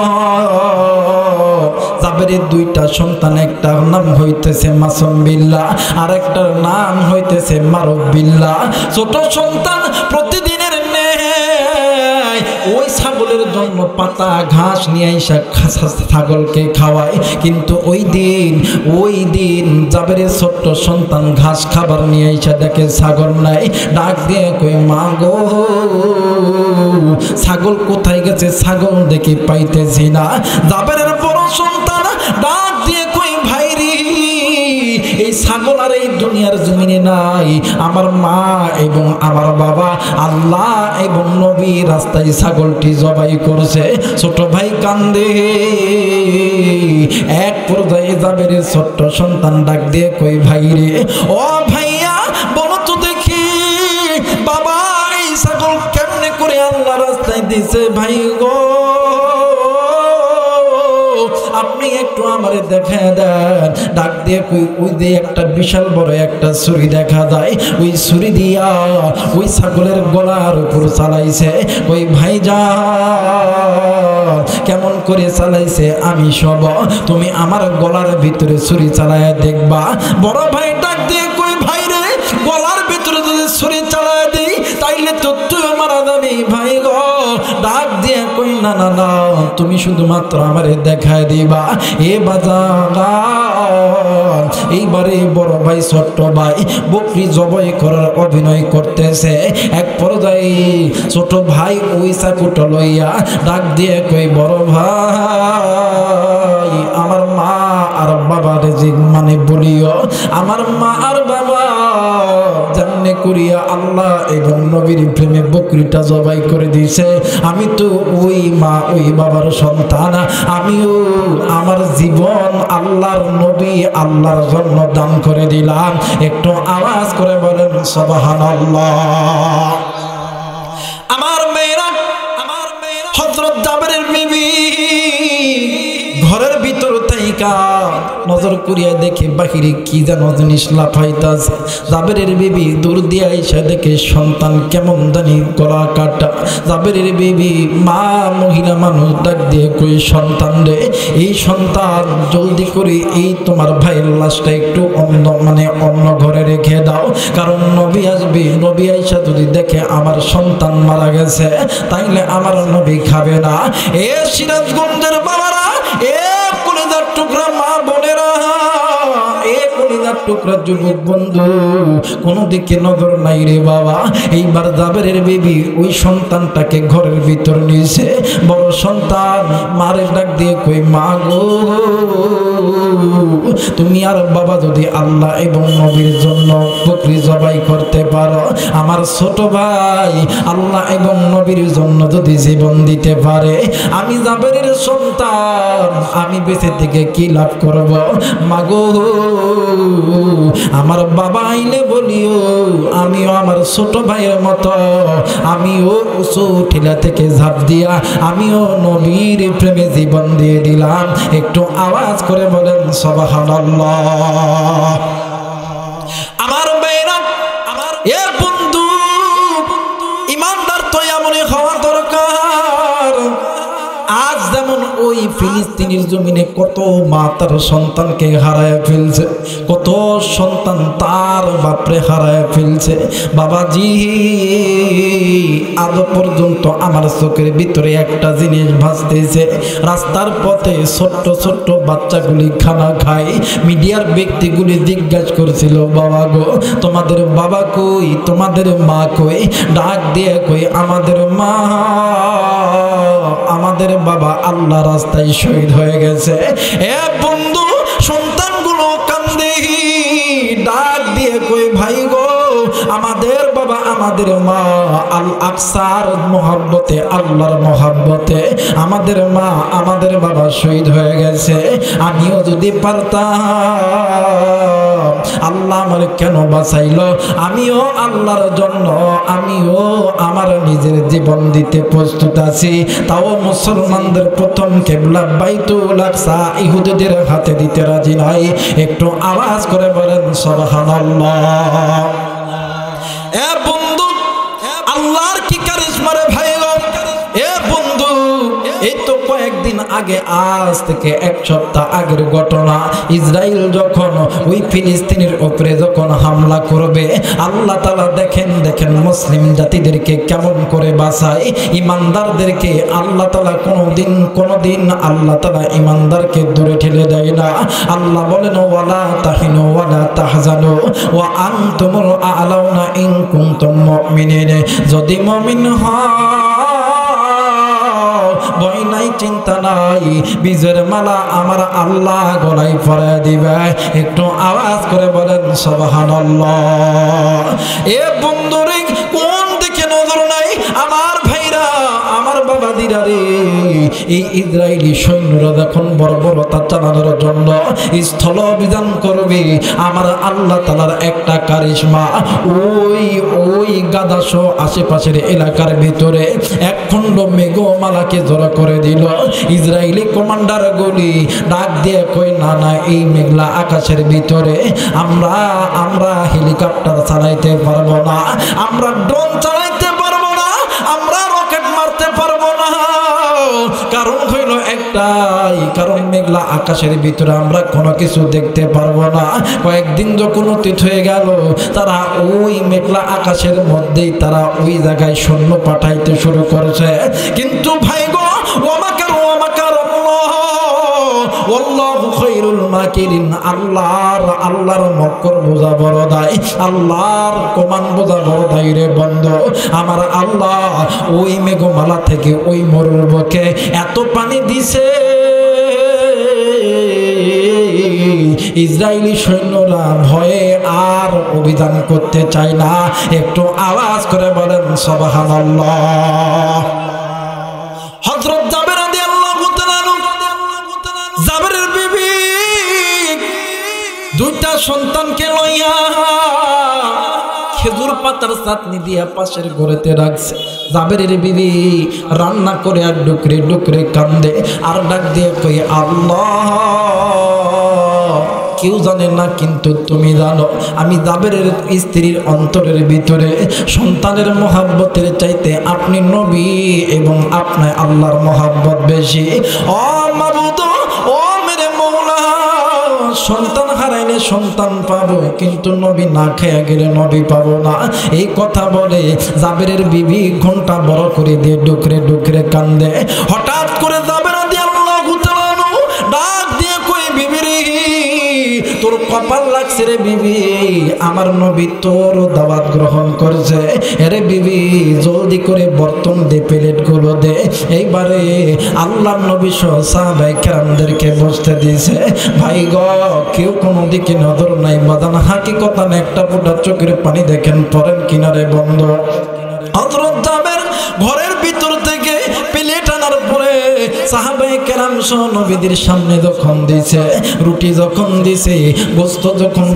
জাবের জাবেরের দুইটা সন্তান, একটার নাম হইতেছে মাসুম বিল্লাহ আর একটার নাম হইতেছে মারুফ বিল্লাহ। ছোট সন্তান প্রতিদিনের ন্যায় ওই ছাগলের জন্য পাতা ঘাস নিয়ে এসে ছাগলকে খাওয়ায়, কিন্তু ওই দিন জাবেরের ছোট্ট সন্তান ঘাস খাবার নিয়ে এসে দেখে ছাগল নাই। ডাক দিয়ে কই মা গো, ছাগল কোথায় গেছে? ছাগল দেখি পাইতেছি না। জাবেরের বড় সন্তান ডাক দিয়ে কই ভাই রে, এই ছাগল আর এই দুনিয়ার জমিনে নাই। আমার মা এবং আমার বাবা আল্লাহ এবং নবী রাস্তায় ছাগলটি জবাই করছে। ছোট ভাই কান্দে। এক পর্যায়ে জাবেরের ছোট্ট সন্তান ডাক দিয়ে কই ভাই রে, ও ভাইয়া বলো তো দেখি বাবা এই ছাগল কেমনে করে আল্লাহ রাস্তায় দিছে? ভাই গো আপনি একটু আমারে দেখা দেন। ডাক দিয়ে কই ওই দিয়ে একটা বিশাল বড় একটা ছুরি দেখা যায়, ওই ছুরি দিয়া ওই ছাগলের গলার উপর চালাইছে। ওই ভাইজান কেমন করে চালাইছে আমি সব, তুমি আমার গলার ভিতরে ছুরি চালায়া দেখবা। বড় ভাই ডাক দিয়ে কই ভাই রে, গলার ভিতরে যদি ছুরি চালায়া দিই তাইলে তো তুই মারা যাবি ভাই গো। ডাক দিয়ে কই না না না, তুমি শুধুমাত্র আমারে দেখায় দিবা। এ বাজার এইবারে বড় ভাই ছোট্ট ভাই বকরি জবাই করার অভিনয় করতেছে। এক পর্যায়ে ছোট ভাই ওই চাকুটা লইয়া ডাক দিয়ে কই বড় ভাই আমার মা আর বাবার যে মানে বলিও, আমার মা আর বাবা জান্নে করিয়া আল্লাহ এবং নবীর প্রেমে বকরিটা জবাই করে দিয়েছে। আমি তো ওই মা ওই বাবার সন্তান, আমিও আমার জীবন আল্লাহর নবী আল্লাহর জন্য দান করে দিলাম। একটু আওয়াজ করে বলেন সুবহানাল্লাহ। আমার মেয়েরা হযরত জাবেরের বিবি ঘরের ভিতর থাইকা নজর করিয়া দেখে বাহিরে কি যেন জিনিস লাফাইতাছে। জাবেরের বিবি দূর দিয়া এসে দেখে সন্তান কেমন জানি গলা কাটা। জাবেরের বিবি মা মহিলা মানুষ ডাক দিয়ে কই সন্তান রে, এই সন্তান জলদি করে এই তোমার ভাইয়ের লাশটা একটু অন্য ঘরে রেখে দাও, কারণ নবী আসবে। নবী আইসা যদি দেখে আমার সন্তান মারা গেছে তাইলে আমার নবী খাবে না। এ সিরাজগঞ্জের বাবারা, এ কলিজার টুকরা মা বোনেরা, এ কলিজার টুকরা যুবক বন্ধু, কোন দিকে নজর নাই রে বাবা। এইবার জাবেরের বিবি ওই সন্তানটাকে ঘরের ভিতর নিয়েছে। বড় সন্তান মারে ডাক দিয়ে কই মা গো, তুমি আর বাবা যদি আল্লাহ এবং নবীর জন্য বকরি জবাই করতে পারো, আমার ছোট ভাই আল্লাহ এবং নবীর জন্য যদি জীবন দিতে পারে, আমি জাবেরের সন্তান আমি বেঁচে থেকে কি লাভ করব? মাগো আমার বাবা আইলে বলিও আমিও আমার ছোট ভাইয়ের মতো আমিও উঁচু টিলা থেকে ঝাঁপ দিয়া আমিও নবীর প্রেমে জীবন দিয়ে দিলাম। একটু আওয়াজ করে বলেন সুবহানাল্লাহ। আমার মেয়েরা, এ বন্ধু, ইমানদার তো এমনই হওয়া দরকার। আজ যেমন ওই ফিলিস্তিনের জমিনে কত মা তার সন্তানকে হারায় ফেলছে, কত সন্তান তার বাপরে হারায় ফেলছে। বাবাজি আজ পর্যন্ত আমার চোখের ভিতরে একটা জিনিস ভাসতেছে, রাস্তার পথে ছোট্ট ছোট্ট বাচ্চাগুলি খানা খায়। মিডিয়ার ব্যক্তিগুলি জিজ্ঞাসা করছিল বাবা গো তোমাদের বাবা কই, তোমাদের মা কই? ডাক দিয়ে কই আমাদের মা আমাদের বাবা আল্লাহ রাস্তায় শহীদ হয়ে গেছে। এ বন্ধু সন্তানগুলো কান্দে, ডাক দিয়ে কই ভাই গো আমাদের বাবা আমাদের মা আল আকসার মহব্বতে আল্লাহর মহব্বতে আমাদের মা আমাদের বাবা শহীদ হয়ে গেছে। আমিও যদি পারতাম, আল্লাহ আমার কেন বাঁচাইলো, আমিও আল্লাহর জন্য আমিও আমার নিজের জীবন দিতে প্রস্তুত আছি। তাও মুসলমানদের প্রথম কিবলা বাইতুল আকসা ইহুদিদের হাতে দিতে রাজি নয়। একটু আওয়াজ করে বলেন সুবহানাল্লাহ। এ বন্ধু আল্লাহর কি কারিশমা রে ভাই, এ বন্ধু এই তো কয়েকদিন আগে, আজ থেকে 1 সপ্তাহ আগের ঘটনা। ইসরাইল যখন ওই ফিলিস্তিনের উপরে যখন হামলা করবে, আল্লাহ তাআলা দেখেন মুসলিম জাতিদেরকে কেমন করে বাঁচায়, ইমানদারদেরকে আল্লাহ তাআলা কোনদিন আল্লাহ তাআলা ইমানদারকে দূরে ঠেলে দেয় না। আল্লাহ বলেন ওয়ালা তাহিনু ওয়ালা তাহজানু ওয়া আনতুমুল আ'লাউনা ইন কুনতুম মুমিনিন। যদি মুমিন ভয় নাই, চিন্তা নাই, বীজের মালা আমার আল্লাহ গলায় পরায় দিবে। একটু আওয়াজ করে বলেন সুবহানাল্লাহ। এ বন্ধুরে, কোন দিকে নজর নাই আমার ভাইরা, আমার বাবাদিরা রে। এই ইসরায়েলি সৈন্যরা যখন বর্বরতা চালানোর জন্য স্থল অভিযান করবে, আমার আল্লাহ তাআলার একটা কারিশমা, ওই গাদাসহ আশেপাশের এলাকার ভিতরে এক খণ্ড মেঘমালাকে জড়ো করে দিল। ইসরায়েলি কমান্ডার গুলি ডাক দিয়ে কই, না না, এই মেঘলা আকাশের ভিতরে আমরা হেলিকপ্টার চালাইতে পারবো না, আমরা ড্রোন চালাইতে পারবো না, আমরা রকেট মারতে পারবো না। কারণ হইল একটাই, কারণ মেঘলা আকাশের ভিতরে আমরা কোনো কিছু দেখতে পারবো না। কয়েকদিন যখন অতীত হয়ে গেল, তারা ওই মেঘলা আকাশের মধ্যেই তারা ওই জায়গায় সৈন্য পাঠাইতে শুরু করেছে। কিন্তু ভাই গো, আল্লাহু খায়রুল মাকিরিন, আল্লাহর মক্কর বোঝা বড় দায়, আল্লাহর কমান বোঝা বড় দায় রে বন্ধু। আমার আল্লাহ ওই মেঘমালা থেকে ওই মরুর বুকে এত পানি দিছে, ইসরায়েলি সৈন্যরা ভয়ে আর অভিযান করতে চায় না। একটু আওয়াজ করে বলেন সুবহানাল্লাহ। হযরত জাবের রাদিয়াল্লাহু তাআলা, জাবেরের বিবি দুইটা সন্তানকে লইয়া খেজুর পাতার চাটনি দিয়া পাশের ঘরেতে রাখছে। জাবেরের বিবি রান্না করে আর ডুকরে ডুকরে কান্দে আর ডাক দিয়ে কই, আল্লাহ, কেউ জানে না কিন্তু তুমি জানো, আমি জাবেরের স্ত্রীর অন্তরের ভিতরে সন্তানের মহাব্বতের চাইতে আপনি নবী এবং আপনার আল্লাহর মহাব্বত বেশি। ও মাবুদ, ও মেরে মৌলা, সন্তান হারাইলে সন্তান পাবো, কিন্তু নবী না খেয়ে গেলে নবী পাবো না। এই কথা বলে জাবেরের বিবি ঘন্টা বড় করে দিয়ে ডুকরে ডুকরে কান্দে। হঠাৎ করে জাবের রাদিয়াল্লাহু তাআলা ডাক দিয়ে কই, বিবি রে, তোর কপাল লাগছে রে বিবি, আমার নবী তোর দাওয়াত গ্রহণ করছে। আরে বিবি, জলদি করে বর্তন দে, প্লেট গুলো দে। এইবারে আল্লাহর নবী সহ সাহাবায়ে কেরামদেরকে বসতে দিয়েছে। ভাই গো, কেউ কোনো দিকে নজর নাই, বাদান হাকিকত একটা ফোঁটা চোখের পানি দেখেন পরেন কিনারে বন্ধ। হযরত জাবের ঘরের ভিতর থেকে প্লেট আনার পরে সাহাবায়ে কেরাম সহ নবীদের সামনে যখন দিছে, রুটি যখন দিছে, গোস্ত যখন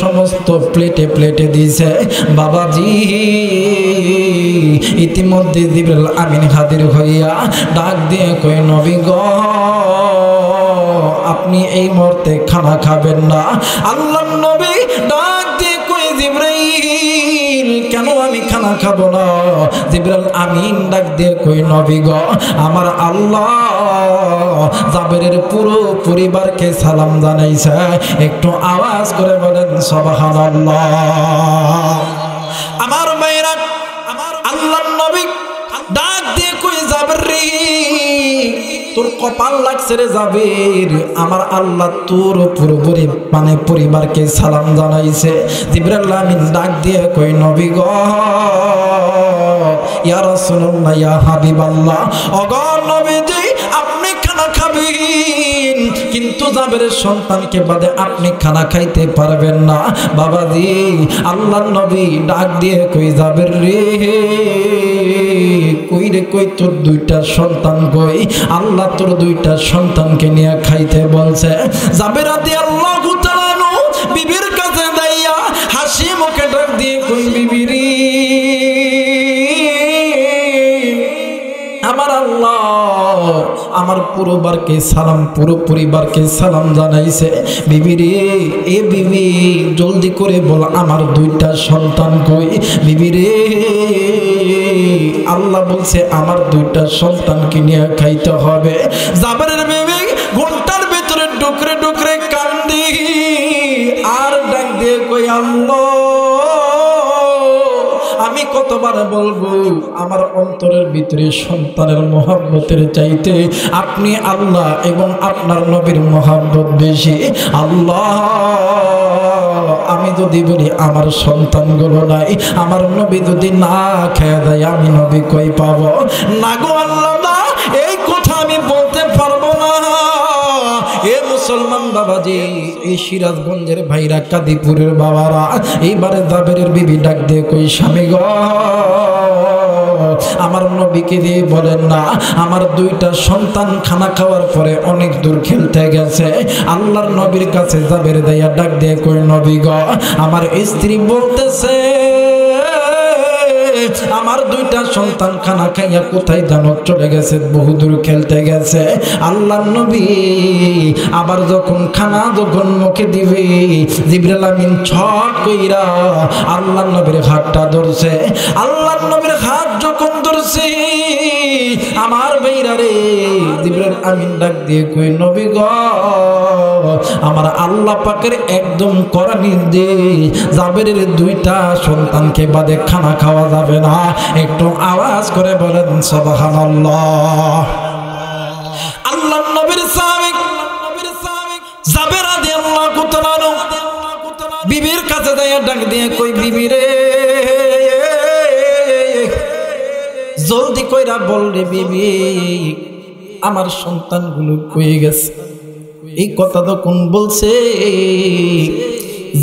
সমস্ত প্লেটে প্লেটে দিছে, বাবাজি ইতিমধ্যে জিবরাইল আমিন হাজির হইয়া ডাক দিয়ে কই, নবী গো, আপনি এই মুহূর্তে খানা খাবেন না। আল্লাহর নবী ডাক দিয়ে কই, জিবরাইল, কেন আমি খানা খাবো না? জিবরাইল আমিন ডাক দিয়ে কই, নবী গো, আমার আল্লাহ জাবেরের পুরো পরিবারকে সালাম জানাইছে। একটু আওয়াজ করে বলেন সুবহানাল্লাহ। আমার মায়েরা, আল্লাহর নবী ডাক দিয়ে কই, জাবের রে, তোর কপাল লাগছে রে জাবের, আমার আল্লাহ তোর পুরো পরিবারকে সালাম জানাইছে। জিবরাইল আমিন ডাক দিয়ে কই, নবী গো, ইয়া রাসূলুল্লাহ, ইয়া হাবিবাল্লাহ, ওগো নবীজি, আপনি খানা খাবেন, কিন্তু জাবেরের সন্তানকে বাদে আপনি খানা খাইতে পারবেন না। বাবাজি, আল্লাহর নবী ডাক দিয়ে কই, জাবের রে, কই রে, কই তোর দুইটা সন্তান কই? আল্লাহ তোর দুইটা সন্তানকে নিয়ে খাইতে বলছে। জাবের রাদিয়াল্লাহু তাআলা বিবির কাছে দাইয়া হাসি মুখে ডাক দিয়ে কই, বিবি রে, আমার আল্লাহ আমার পুরোবারকে সালাম, পুরো পরিবারকে সালাম জানাইছে। বিবি রে, এ বিবি জলদি করে বল আমার দুইটা সন্তান কই? বিবি রে, আল্লাহ বলছে আমার দুইটা সন্তানকে নিয়ে খাইতে হবে। জাবেরের বিবি ঘন্টার ভিতরে ডুকরে ডুকরে কান্দি আর ডাক দিয়ে কই আল্লাহ আমি কতবার বলবো আমার অন্তরের ভিতরে সন্তানের মহব্বতের চাইতে আপনি আল্লাহ এবং আপনার নবীর মহব্বত বেশি। আল্লাহ আমি যদি বলি আমার সন্তানগুলো নাই, আমার নবী যদি না খেয়ে দেয় আমি নবী কই পাবো? না গো আল্লাহ না, এই কথা আমি বলতে পারবো না। এ মুসলমান বাবাজি, এই সিরাজগঞ্জের ভাইরা, কাদিপুরের বাবারা, এইবারে জাবেরের বিবি ডাক দিয়ে কই স্বামী গো আমার নবীকে দিয়ে বলেন না আমার দুইটা সন্তান খানা খাওয়ার পরে অনেক দূর খেলতে গেছে। আল্লাহর নবীর কাছে জাবের দাইয়া ডাক দিয়ে কই নবী গো আমার স্ত্রী বলতেছে আমার দুইটা সন্তান খানা খাইয়া কোথায় জানো চলে গেছে, বহুদূর খেলতে গেছে। আল্লাহর নবী আবার যখন খানা যখন মুখে দিবে জিবরাইল আমিন ছট কইরা আল্লাহর নবীর হাতটা ধরছে। আল্লাহর নবীর হাত যখন ধরছে আমার ভাইরা রে, জিবরাইল আমিন ডাক দিয়ে কই নবী গো আমার আল্লাহ পাকের একদম কড়া নির্দেশ, জাবেরের দুইটা সন্তানকে বাদে খানা খাওয়া যাবে না। একটু আওয়াজ করে বলেন সুবহানাল্লাহ। আল্লাহর নবীর সাহাবী জাবের রাদিয়াল্লাহু তাআলা বিবির কাছে যায় ডাক দিয়ে কই বিবি রে জলদি কইরা বল রে বিবি আমার সন্তানগুলো কই গেছে। এই কথা তখন বলছে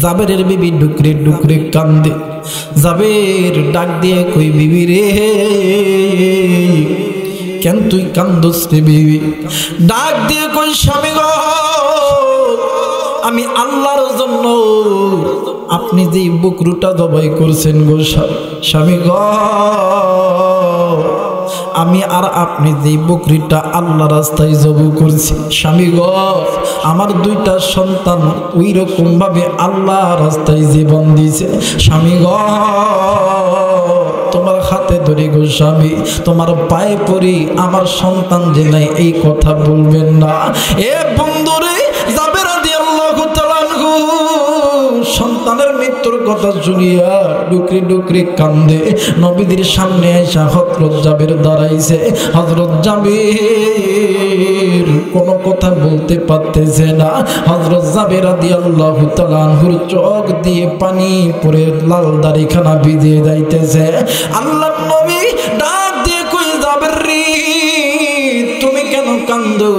জাবেরের বিবি ডুকরে ডুকরে কান্দে। জাবের ডাক দিয়ে কই বিবি রে কেন তুই কান্দস রে বিবি? ডাক দিয়ে কই স্বামী গো আমি আল্লাহর জন্য আপনি যে বকরুটা জবাই করছেন গো স্বামী গো আমি আর আপনি যে বকরিটা আল্লাহ রাস্তায় জবু করছি স্বামী গো আমার দুইটা সন্তান ওই রকম ভাবে আল্লাহ রাস্তায় জীবন দিয়েছে স্বামী গো তোমার হাতে ধরে গো স্বামী তোমার পায়ে পড়ি আমার সন্তান যে নাই এই কথা বলবেন না। এ বন্ধুরে জাবের রাদিয়াল্লাহু তাআলা আনহু সন্তানের মৃত্যুর কথা শুনিয়া ডুকরি ডুকরি কান্দে। নবীদের সামনে আইসা হযরত জাবের দাঁড়াইছে। হযরত জাবের কোনো কথা বলতে পারতেছে না। হযরত জাবের রাদিয়াল্লাহু তাআলা আনহুর চোখ দিয়ে পানি পড়ে লাল দাড়িখানা ভিজে যাইতেছে। আল্লাহর নবী ডাক দিয়ে কই জাবের রে তুমি কেন কান্দো?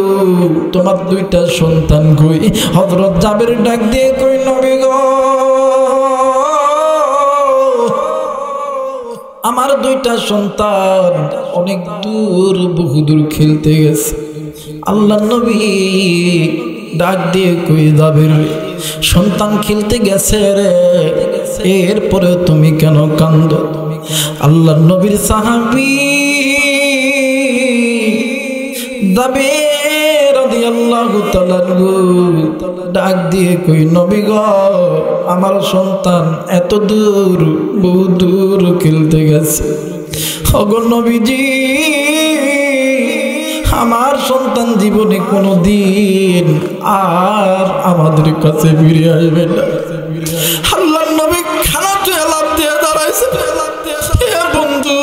তোমার দুইটা সন্তান কই? হযরত জাবের ডাক দিয়ে কই নবী গো আমার দুইটা সন্তান অনেক দূর বহুদূর খেলতে গেছে। আল্লাহর নবী ডাক দিয়ে কই জাবের সন্তান খেলতে গেছে রে এরপরে তুমি কেন কান্দো? আল্লাহর নবীর সাহাবী জাবের রাদিয়াল্লাহু তাআলা ডাক দিয়ে কই নবী গো আমার সন্তান এত দূর বহু দূর খেলতে গেছে। ওগো নবীজি আমার সন্তান জীবনে কোনো দিন আর আমাদের কাছে ফিরে আসবে না। আল্লাহর নবী খানা তুই লাভ দিয়ে দাঁড়াইছে। বন্ধু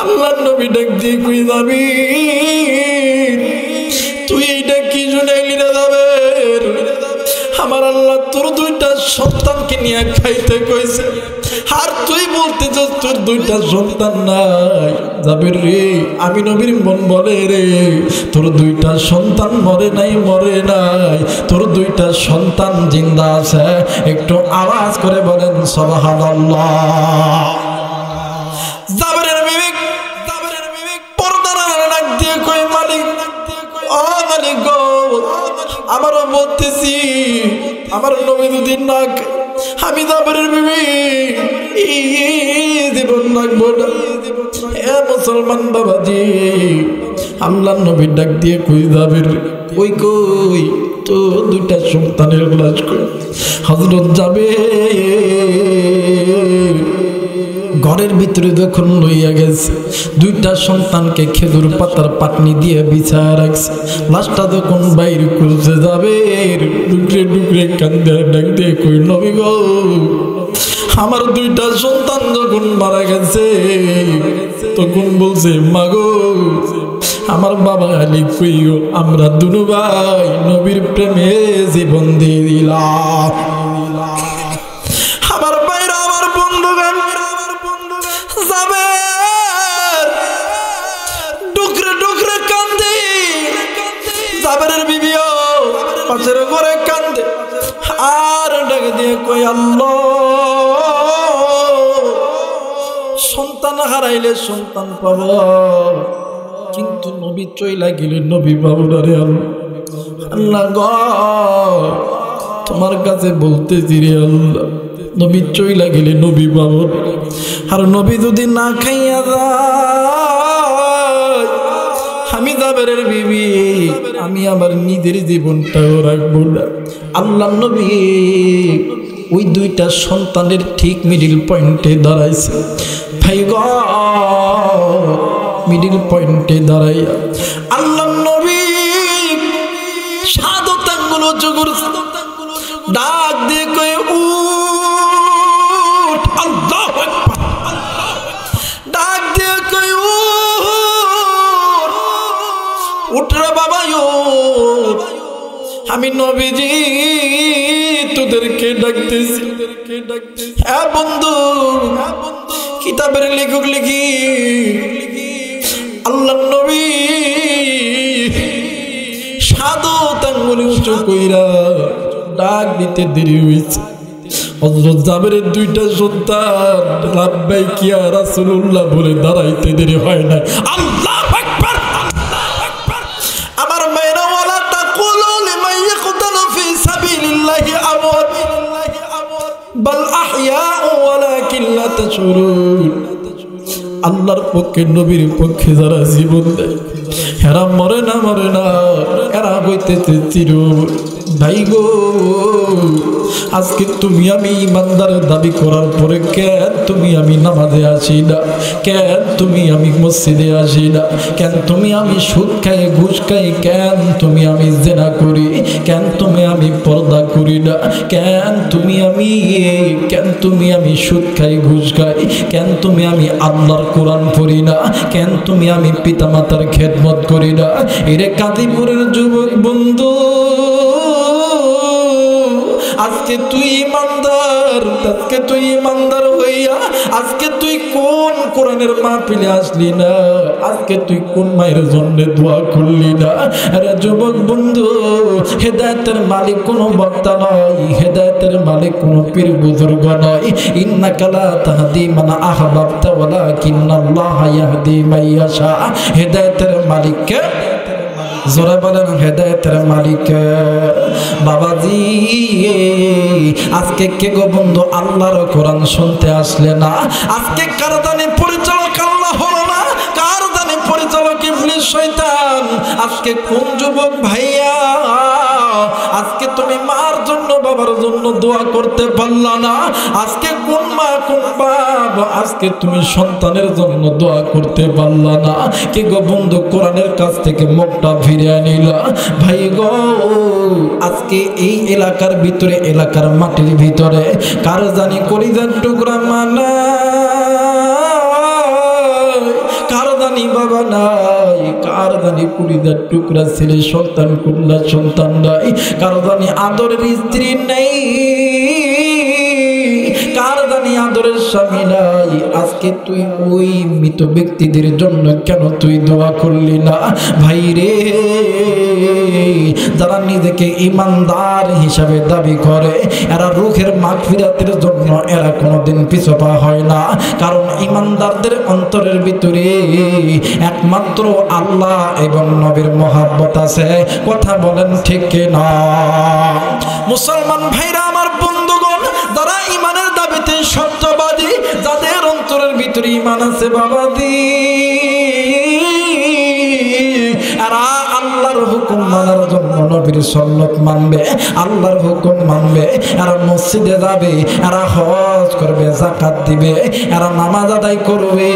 আল্লাহর নবী ডাক দিয়ে কই যাবি তুই এইটা কি শুনাইলি রে জাবের? আমার আল্লাহ তোর দুইটা সন্তানকে নিয়ে খাইতে কইছে আর তুই বলতেছ তোর দুইটা সন্তান নাই। জাবের রে আমি নবীর মন বলে রে তোর দুইটা সন্তান মরে নাই মরে নাই তোর দুইটা সন্তান জিন্দা আছে। একটু আওয়াজ করে বলেন সুবহানাল্লাহ। জাবেরের বিবেক পর্দার ডাক দিয়ে কই মালিক ও মালিক গো আমারও বলতেছি আমার নবী দুদিন নাক আমি জাবেরের বিবি জীবন রাখবো না। এ মুসলমান বাবাজি, আল্লাহর নবী ডাক দিয়ে কই যাবের, ওই কই তো দুইটা সন্তানের লাশ কই। হযরত যাবে ঘরের ভিতরে যখন লইয়া গেছে, দুইটা সন্তানকে খেজুর পাতার পাটনি দিয়ে বিছায় রাখছে। লাশটা যখন বাইর করছে, যাবে ডুকরে ডুকরে কান্দে ডাক দিয়ে কই, নবী গো, আমার দুইটা সন্তান যখন মারা গেছে, তখন বলছে, মাগো আমার বাবা আলী কই গো, আমরা দুনু ভাই নবীর প্রেমে জীবন দিয়ে দিলাম। আমার ভাইরা, আমার বন্ধুগণ, যাবে ডুকরে ডুকরে কান্দে। জাবেরের বিবিও পাশের ঘরে কান্দে আর ডাক দিয়ে কই, আল্লাহ, সন্তান হারাইলে সন্তান পাব, কিন্তু নবী চইলা গেলে নবী পাবো না রে আল্লাহ গো, তোমার কাছে বলতেছি রে আল্লাহ, নবী চইলা গেলে নবী পাবো। আর নবী যদি না খাইয়া যায়, আমি জাবেরের বিবি, আমি আমার নিজের জীবনটাও রাখবো না। আল্লাহ নবী ওই দুইটা সন্তানের ঠিক মিডিল পয়েন্টে দাঁড়াইছে। ভাই গো, মিডিল পয়েন্টে দাঁড়াইয়া আল্লাহ নবী শাহাদাত আঙ্গুল উঁচু করছে, ডাক দিয়ে কয়ে, উঠ, আল্লাহু আকবার, ডাক দিয়ে কয়ে, উঠ রে বাবা, উঠ, আমি নবীজি তোদেরকে ডাকতেছি। হ্যাঁ বন্ধু, কিতাবের লেখক লিখি, আল্লাহ নবী শাহাদাত আঙ্গুল উঁচু কইরা ডাক দিতে দেরি হইছে। হযরত জাবেরের দুইটা সন্তান লাব্বাইক ইয়া রাসূলুল্লাহ বলে দাঁড়াইতে দেরি হয় না। আল্লাহু আকবার, আল্লাহু আকবার। আমার মায়েরা, ওয়ালা তাকুলু লিমান ইয়াকতালু ফি সাবিলিল্লাহি আমওয়াত বাল আহইয়াউ ওয়ালাকিন লা তাশউরুন। আল্লাহর পক্ষে, নবীর পক্ষে যারা জীবন দেয়, এরা মরে না, মরে না, এরা হইতেছে চির। ভাই গো, আজকে তুমি আমি ইমানদারের দাবি করার পরে কেন তুমি আমি নামাজে আসি না, কেন তুমি আমি মসজিদে আসি না, কেন তুমি আমি সুদ খাই, ঘুষ খাই, কেন তুমি আমি জেনা করি, কেন তুমি আমি পর্দা করি না, কেন তুমি আমি সুদ খাই, ঘুষ খাই, কেন তুমি আমি আল্লাহর কোরআন পড়ি না, কেন তুমি আমি পিতামাতার খেদমত করি না। এরে কাদিপুরের যুবক বন্ধু, আজকে তুই ইমানদার হইয়া আজকে তুই কোন কোরআনের মাহফিলে আসলি না, আজকে তুই কোন মায়ের জন্য দোয়া করলি না। আরে যুবক বন্ধু, হেদায়েতের মালিক কোনো বক্তা নয়, হেদায়েতের মালিক কোনো পীর বুজুর্গ নয়। ইন্নাকা লা তাহদি মান আহবাবতা ওয়ালাকিন্নাল্লাহা ইয়াহদি মান ইয়াশা। হেদায়েতের মালিককে জোরে বলেন, হেদায়েতের মালিক। বাবাজি, আজকে কে গো বন্ধু আল্লাহর কোরআন শুনতে আসলে না? আজকে কার জানি পরিচালক আল্লাহ হলো না, কার জানি পরিচালক ইবলিস শয়তান। আজকে কোন যুবক ভাইয়া আজকে তুমি মার জন্য, বাবার জন্য দোয়া করতে পারলা না? আজকে কোন মা, কোন বাপ আজকে তুমি সন্তানের জন্য দোয়া করতে পারলা না? কে গো বন্ধু কোরআনের কাছ থেকে মুখটা ফিরে আনিলা? ভাই গো, আজকে এই এলাকার ভিতরে, এলাকার মাটির ভিতরে কার জানি কলিজার টুকরা মানা, কার জানি বাবা নাই, কার জানি কলিজার টুকরা ছেলে সন্তান, কন্যা সন্তান নাই, কার জানি আদরের স্ত্রী নেই, কার জানি আদরের স্বামী নাই। আজকে তুই ওই মৃত ব্যক্তিদের জন্য কেন তুই দোয়া করলি না? ভাই রে, যারা নিজেকে ইমানদার হিসাবে দাবি করে, এরা রূহের মাগফিরাতের জন্য এরা কোনোদিন পিছপা হয় না। কারণ ইমানদারদের অন্তরের ভিতরে একমাত্র আল্লাহ এবং নবীর মহব্বত আছে। কথা বলেন ঠিক না? মুসলমান ভাইরা, আমার বন্ধুগণ, যারা ইমানের দাবিতে সত্যবাদী, যাদের অন্তরের ভিতরে ভিতরে ঈমান আছে বাবাজি, এরা আল্লাহর হুকুম মানার জন্য নবীর সুন্নাত মানবে, আল্লাহর হুকুম মানবে, এরা মসজিদে যাবে, এরা হজ করবে, যাকাত দিবে, এরা নামাজ আদায় করবে,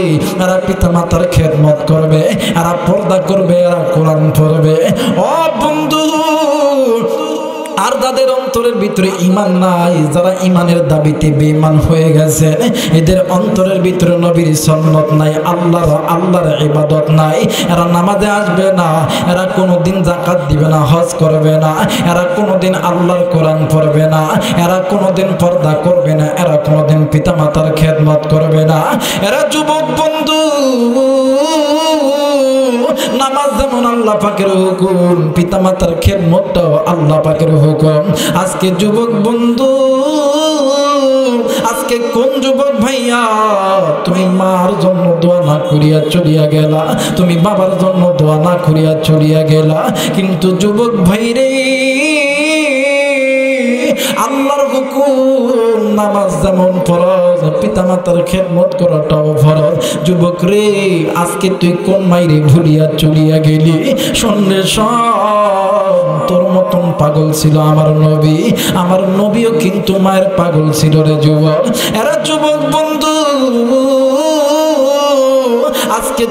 এরা পিতামাতার খেদমত করবে, এরা পর্দা করবে, এরা কোরআন পড়বে। ও বন্ধু, আর যাদের অন্তরের ভিতরে ঈমান নাই, যারা ঈমানের দাবিতে বেঈমান হয়ে গেছে, এদের অন্তরের ভিতরে নবীর সুন্নাত নাই, আল্লাহর ইবাদত নাই, এরা নামাজে আসবে না, এরা কোনোদিন যাকাত দিবে না, হজ করবে না, এরা কোনোদিন আল্লাহর কোরআন পড়বে না, এরা কোনোদিন পর্দা করবে না, এরা কোনোদিন পিতামাতার খেদমত করবে না। এরা যুবক বন্ধু, নামাজ যেমন আল্লাহ পাকের হুকুম, পিতামাতার খেদমতটাও আল্লাহ পাকের হুকুম। আজকে যুবক বন্ধু, আজকে কোন যুবক ভাইয়া তুমি মার জন্য দোয়া না করিয়া চলিয়া গেলা, তুমি বাবার জন্য দোয়া না করিয়া চলিয়া গেলা, কিন্তু যুবক ভাই রে, আল্লাহর হুকুম নামাজ যেমন ফরজ, পিতামাতার খেদমত করাটাও ফরজ। যুবক রে, আজকে তুই কোন মাইরে ভুলিয়া চলিয়া গেলি? শুনলে তোর মতন পাগল ছিল আমার নবী, আমার নবীও কিন্তু মায়ের পাগল ছিল রে যুবক। এরা যুবক বন্ধু, আজকে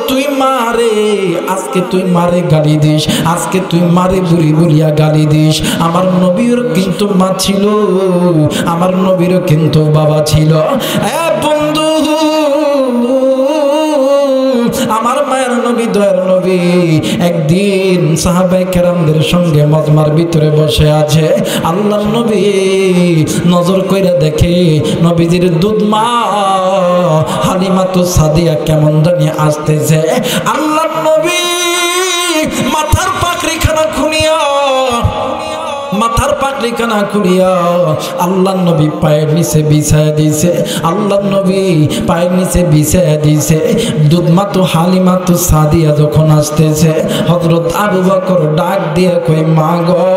তুই মারে গালি দিস, আজকে তুই মারে বুড়ি বুড়িয়া গালি দিস। আমার নবীর কিন্তু মা ছিল, আমার নবীরও কিন্তু বাবা ছিল। বন্ধু, আমার মায়ের নবী, দয়ার নবী একদিন সাহাবায়ে কেরামদের সঙ্গে মজমার ভিতরে বসে আছে। আল্লাহর নবী নজর কইরা দেখে নবীজির দুধ মা হালিমাতুস সাদিয়া কেমন জানি আসতেছে। আল্লাহর নবী মাথার পাকড়িখানা খুলিয়া আল্লাহর নবী পায়ের নিচে বিছায়া দিয়েছে, আল্লাহর নবী পায়ের নিচে বিছায়া দিয়েছে। দুধমাতু হালিমাতু সাদিয়া যখন আসতেছে, হযরত আবু বকর ডাক দিয়ে কই, মা গো,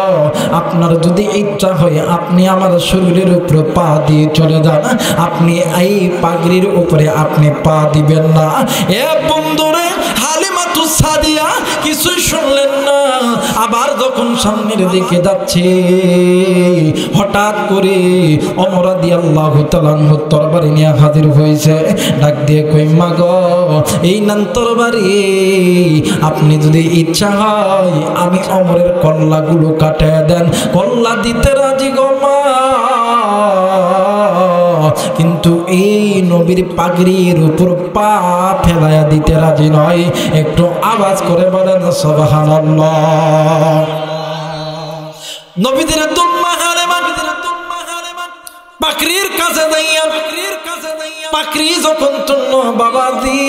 আপনার যদি ইচ্ছা হয় আপনি আমার শরীরের উপরে পা দিয়ে চলে যান, আপনি এই পাগড়ির উপরে আপনি পা দিবেন না। এ বন্ধুরে, হালিমাতু সাদিয়া কিছুই শুনলেন না। আবার যখন সামনের দিকে যাচ্ছে, হঠাৎ করে ওমর রাদিয়াল্লাহু তাআলা তরবারি নিয়ে হাজির হয়েছে। ডাক দিয়ে কই, মা গো, এই নান তরবারি, আপনি যদি ইচ্ছা হয় আমি ওমরের কল্লাগুলো কাটায় দেন। কল্লা দিতে রাজি গো মা, কিন্তু এই নবীর পাগড়ির উপর পা ফেলাইয়া দিতে রাজি নয়। একটু আওয়াজ করে বলেন সুবহানাল্লাহ। নবীদের দুম্মা হালিমা পাগড়ির কাছে যাইয়া, পাগড়ি যখন তুলল বাবাজি,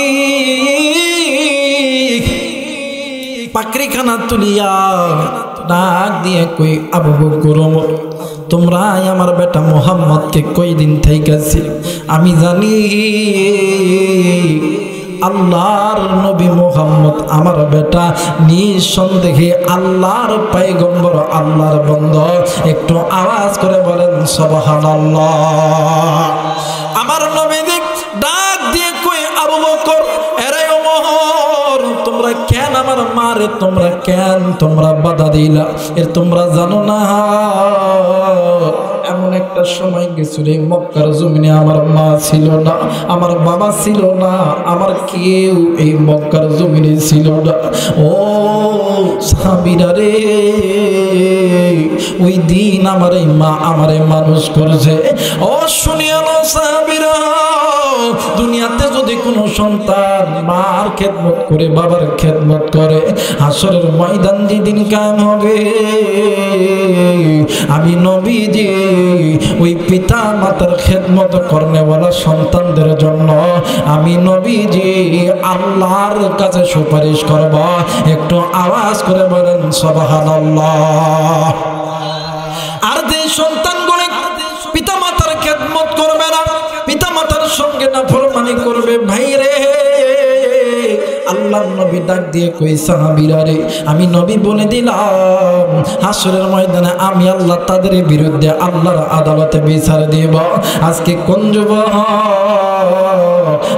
পাগড়িখানা তুলিয়া ডাক দিয়ে কই, আবু বকর, তোমরা আমার বেটা মুহাম্মদকে কয়দিন থাইকাছি? আমি জানি আল্লাহর নবী মুহাম্মদ আমার বেটা নিঃসন্দেহে আল্লাহর পয়গম্বর, আল্লাহর বান্দা। একটু আওয়াজ করে বলেন সুবহানাল্লাহ। আমার নবী ডাক দিয়ে কই, আবু বকর, এরে ওমর, তোমরা কেন আমার মারে, তোমরা বাধা দিলা? তোমরা জানো না এমন একটা সময় গেছিল মক্কার জমিনে আমার মা ছিল না, আমার বাবা ছিল না, আমার কেউ এই মক্কার জমিনে ছিল না। ও সাহাবীরা রে, ওই দিন আমার এই মা আমারে মানুষ করেছে। ও শুনিয়ালো সাহাবীরা, দুনিয়াতে যদি কোনো সন্তান মার খেদমত করে, বাবার খেদমত করে, হাসরের ময়দান যেদিন কায়েম হবে, আমি নবীজি ওই পিতা মাতার খেদমত করনেওয়ালা সন্তানদের জন্য আমি নবীজি আল্লাহর কাছে সুপারিশ করব। একটু আওয়াজ করে বলেন সুবহানাল্লাহ। আর যে সন্তানগুলো পিতা মাতার খেদমত করবে না, পিতা মাতার সঙ্গে নাফরমানি করবে, ভাই রে, আল্লাহর নবী ডাক দিয়ে কই, সাহাবীরা রে, আমি নবী বলে দিলাম হাসরের ময়দানে আমি আল্লাহ তাদের বিরুদ্ধে আল্লাহর আদালতে বিচার দেব। আজকে কোন যুবক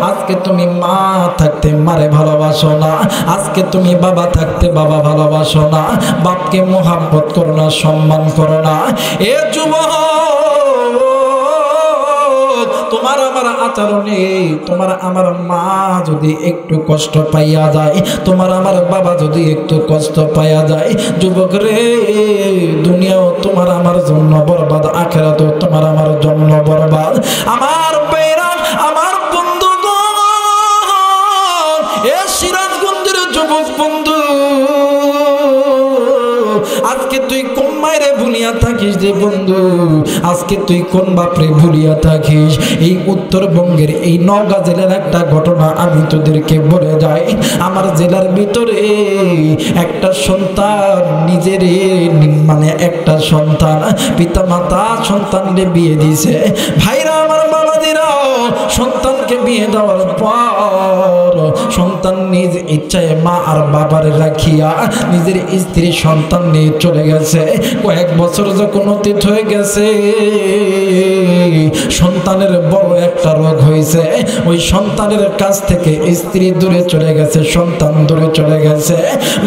আজকে তুমি মা থাকতে মারে ভালোবাসো না, আজকে তুমি বাবা থাকতে বাবা ভালোবাসো না, বাপকে মোহাব্বত করো না, সম্মান করো না। এ যুবক, তোমার আমার আচরণে তোমার আমার মা যদি একটু কষ্ট পাইয়া যায়, তোমার আমার বাবা যদি একটু কষ্ট পাইয়া যায়, যুবক রে, দুনিয়াও তোমার আমার জন্য বরবাদ, আখিরাতও তোমার আমার জন্য বরবাদ। আমার বেরা, আমার বন্ধুগণ, এ সিরাজগঞ্জের যুবক বন্ধু, আজকে তুই কোন মায়েরে ভুলিয়া থাকিস রে বন্ধু, আজকে তুই কোন বাপরে ভুলিয়া থাকিস? এই উত্তরবঙ্গের এই নওগাঁ জেলার একটা ঘটনা আমি তোদেরকে বলে যাই। আমার জেলার ভিতরে একটা সন্তান নিজের মানে একটা সন্তান পিতা মাতা সন্তানকে বিয়ে দিয়েছে। ভাইরা আমার, বাবাদিরা, সন্তানকে বিয়ে দেওয়ার পর সন্তান নিজ ইচ্ছায় মা আর বাবার রাখিয়া নিজের স্ত্রী সন্তান নিয়ে চলে গেছে। কয়েক বছর যখন অতীত হয়ে গেছে, সন্তানের বড় একটা রোগ হয়েছে। ওই সন্তানের কাছ থেকে স্ত্রী দূরে চলে গেছে, সন্তান দূরে চলে গেছে।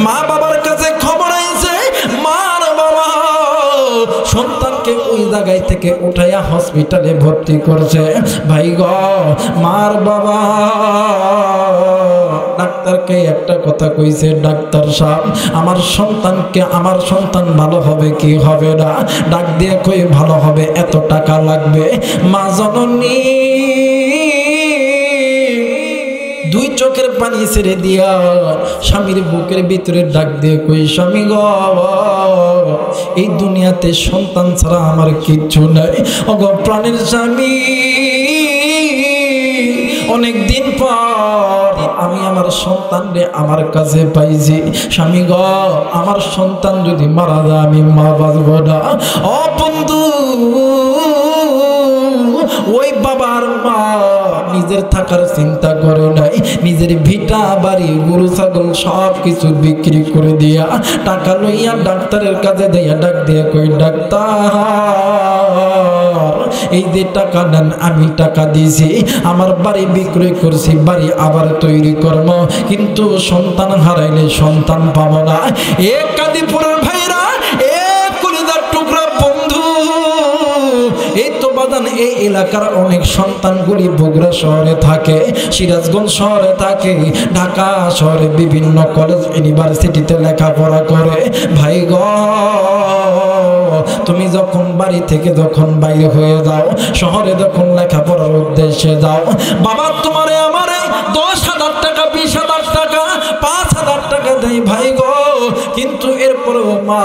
মা বাবার কাছে খবর আইছে, মার বাবা সন্তানকে ওই জায়গায় থেকে উঠাইয়া হসপিটালে ভর্তি করছে। ভাই গো, মার বাবা ডাক্তারকে একটা কথা কইছে, ডাক্তার সাহেব, আমার সন্তানকে, আমার সন্তান ভালো হবে কি হবে না? ডাক দিয়ে কই ভালো হবে, এত টাকা লাগবে। মা জননী দুই চোখের পানি ছেড়ে দিয়া স্বামীর বুকের ভিতরে ডাক দিয়ে কই, স্বামী গো, এই দুনিয়াতে সন্তান ছাড়া আমার কিচ্ছু নাই। ওগো প্রাণের স্বামী, অনেক দিন পর আমি আমার সন্তানকে আমার কাছে পাইছি। স্বামী গো, আমার সন্তান যদি মারা যায় আমি মা বাঁচব না। ও বন্ধু, ওই বাবার মা নিজের থাকার চিন্তা করে নাই, নিজের ভিটা বাড়ি গরু ছাগল সব কিছু বিক্রি করে দিয়া টাকা লইয়া ডাক্তারের কাছে দিয়া ডাক দিয়া কই, ডাক্তার, এই যে টাকা নেন, আমি টাকা দিয়েছি, আমার বাড়ি বিক্রয় করছি, বাড়ি আবার তৈরি করব, কিন্তু সন্তান হারাইলে সন্তান পাবো না। এ কাদিপুরের ভাইরা, এ কলিজার টুকরা বন্ধু, এই তো বাদান, এই এলাকার অনেক সন্তানগুলি বগুড়া শহরে থাকে, সিরাজগঞ্জ শহরে থাকে, ঢাকা শহরে বিভিন্ন কলেজ ইউনিভার্সিটিতে লেখাপড়া করে। ভাই গো, তুমি যখন বাড়ি থেকে যখন বাইরে হয়ে যাও, শহরে যখন লেখাপড়ার উদ্দেশ্যে যাও, বাবা তোমারে আমারে 10,000 টাকা, 20,000 টাকা, 5,000 টাকা দেয় ভাই গো, কিন্তু এরপরেও মা,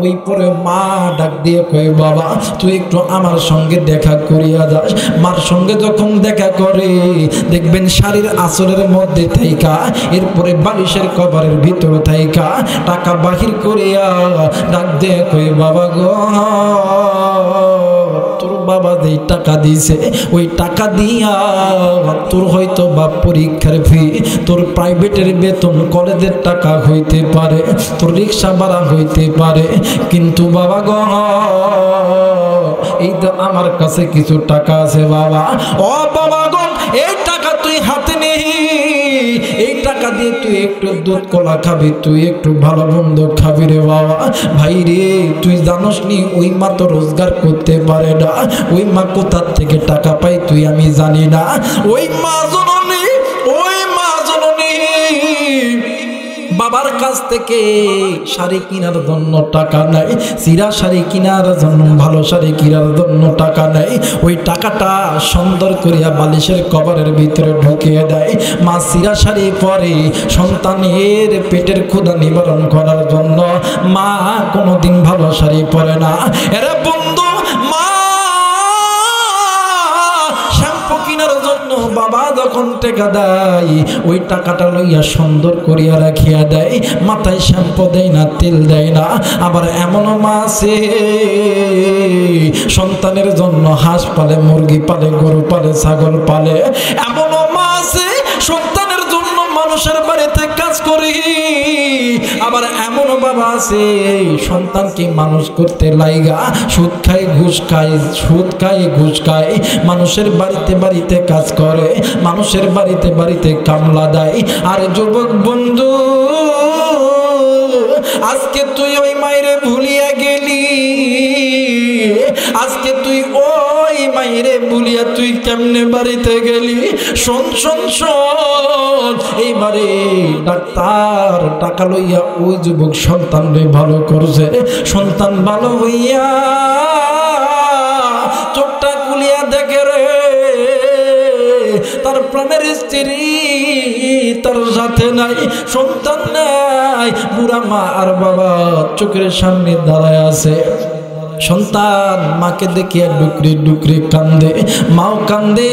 ওই পরে মা ডাক দিয়ে কই, বাবা তুই একটু আমার সঙ্গে দেখা করিয়া যাস। মার সঙ্গে যখন দেখা করে দেখবেন শাড়ির আঁচলের মধ্যে থাইকা, এরপরে বালিশের কভারের ভিতরে থাইকা টাকা বাহির করিয়া ডাক দিয়ে কই, বাবা গো, তোর বাবা যেই টাকা দিছে, ওই টাকা দিয়া তোর হয়তো বা পরীক্ষার ফি, তোর প্রাইভেটের বেতন, কলেজের টাকা হইতে পারে, তোর রিক্সা ভাড়া হইতে পারে, কিন্তু বাবা গো, এই তো আমার কাছে কিছু টাকা আছে বাবা। ও বাবা গো, এই টাকা তুই হাতে নেই, এই টাকা দিয়ে তুই একটু দুধ কলা খাবি, তুই একটু ভালো মন্দ খাবি রে বাবা। ভাই রে, তুই জানোস নি ওই মা তো রোজগার করতে পারে না, ওই মা কোথার থেকে টাকা পাই তুই আমি জানি না। ওই মা জননী, ওই মা জননী বাবার কাছ থেকে শাড়ি কেনার জন্য টাকা নাই, চিরা শাড়ি কেনার জন্য, ভালো শাড়ি কেনার জন্য টাকা নাই, ওই টাকাটা সুন্দর করিয়া বালিশের কভারের ভিতরে ঢুকিয়ে দেয়। মা চিরা শাড়ি পরে সন্তানের পেটের ক্ষুধা নিবারণ করার জন্য, মা কোনোদিন ভালো শাড়ি পরে না। এরা বন্ধু, মা বাবা যখন টাকা দেয়, ওই টাকাটা লইয়া সুন্দর করিয়া রাখিয়া দেয়, মাথায় শ্যাম্পু দেয় না, তেল দেয় না। আবার এমনও মা আছে সন্তানের জন্য হাঁস পালে, মুরগি পালে, গরু পালে, ছাগল পালে। এমনও মা আছে সন্তানের জন্য মানুষের বাড়িতে কাজ করি। আবার কোন বাবা আছে সন্তানকে মানুষ করতে লাইগা সুদ খায় ঘুষ খায়, সুদ খায় ঘুষ খায়, মানুষের বাড়িতে বাড়িতে কাজ করে, মানুষের বাড়িতে বাড়িতে কামলা দেয়? আর যুবক বন্ধু, আজকে তুই ওই মায়েরে ভুলিয়া গেলি, আজকে তুই ওই মায়েরে ভুলিয়া তুই কেমনে বাড়িতে গেলি? শোন শোন শোন, এইবারে ডাক্তার টাকা লইয়া ওই যুবক সন্তানরে ভালো করছে, সন্তান ভালো হইয়া চোখটা খুলিয়া দেখে রে তার প্রাণের স্ত্রী তার সাথে নাই, সন্তান নাই, বুড়া মা আর বাবা চোখের সামনে দাঁড়ায় আছে। সন্তান মাকে দেখিয়া ডুকরি ডুকরি কান্দে, মাও কান্দে,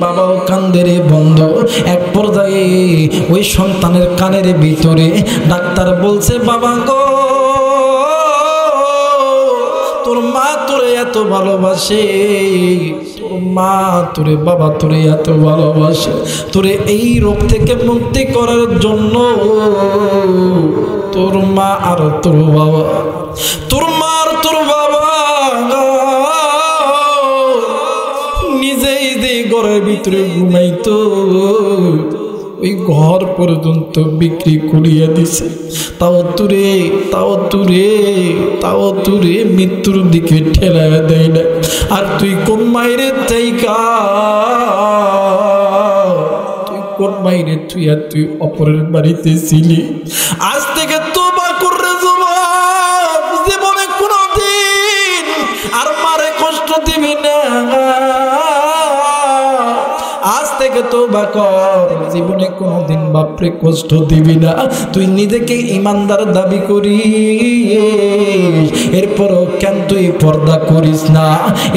বাবাও কান্দে রে বন্ধু। এক পর্যায়ে ওই সন্তানের কানের ভিতরে ডাক্তার বলছে, বাবা গো, তোর মা তোরে এত ভালোবাসে, তোর মা তোরে, বাবা তোরে এত ভালোবাসে, তোরে এই রোগ থেকে মুক্তি করার জন্য তোর মা আর তোর বাবা, তোর মা আর তোর বাবা নিজেই যে ঘরের ভিতরে ঘুমাইতো ওই ঘর পর্যন্ত বিক্রি করিয়া দিছে। তাও তুরে, তাও তুরে, তাও তুরে মৃত্যুর দিকে ঠেলা দেয় না। আর তুই কোন মায়ের চাইকা, তুই কোন মায়ের তুই আর তুই অপরের বাড়িতে ছিলি। আজ থেকে তোবা করে যুবক, জীবনে কোনদিন আর মারে কষ্ট দিবি না। আজ থেকে তোবা কর, জীবনে কোনদিন বাপরে কষ্ট দিবি না। তুই নিজেকে ইমানদার দাবি করিস, এরপরও কেন তুই পর্দা করিস না?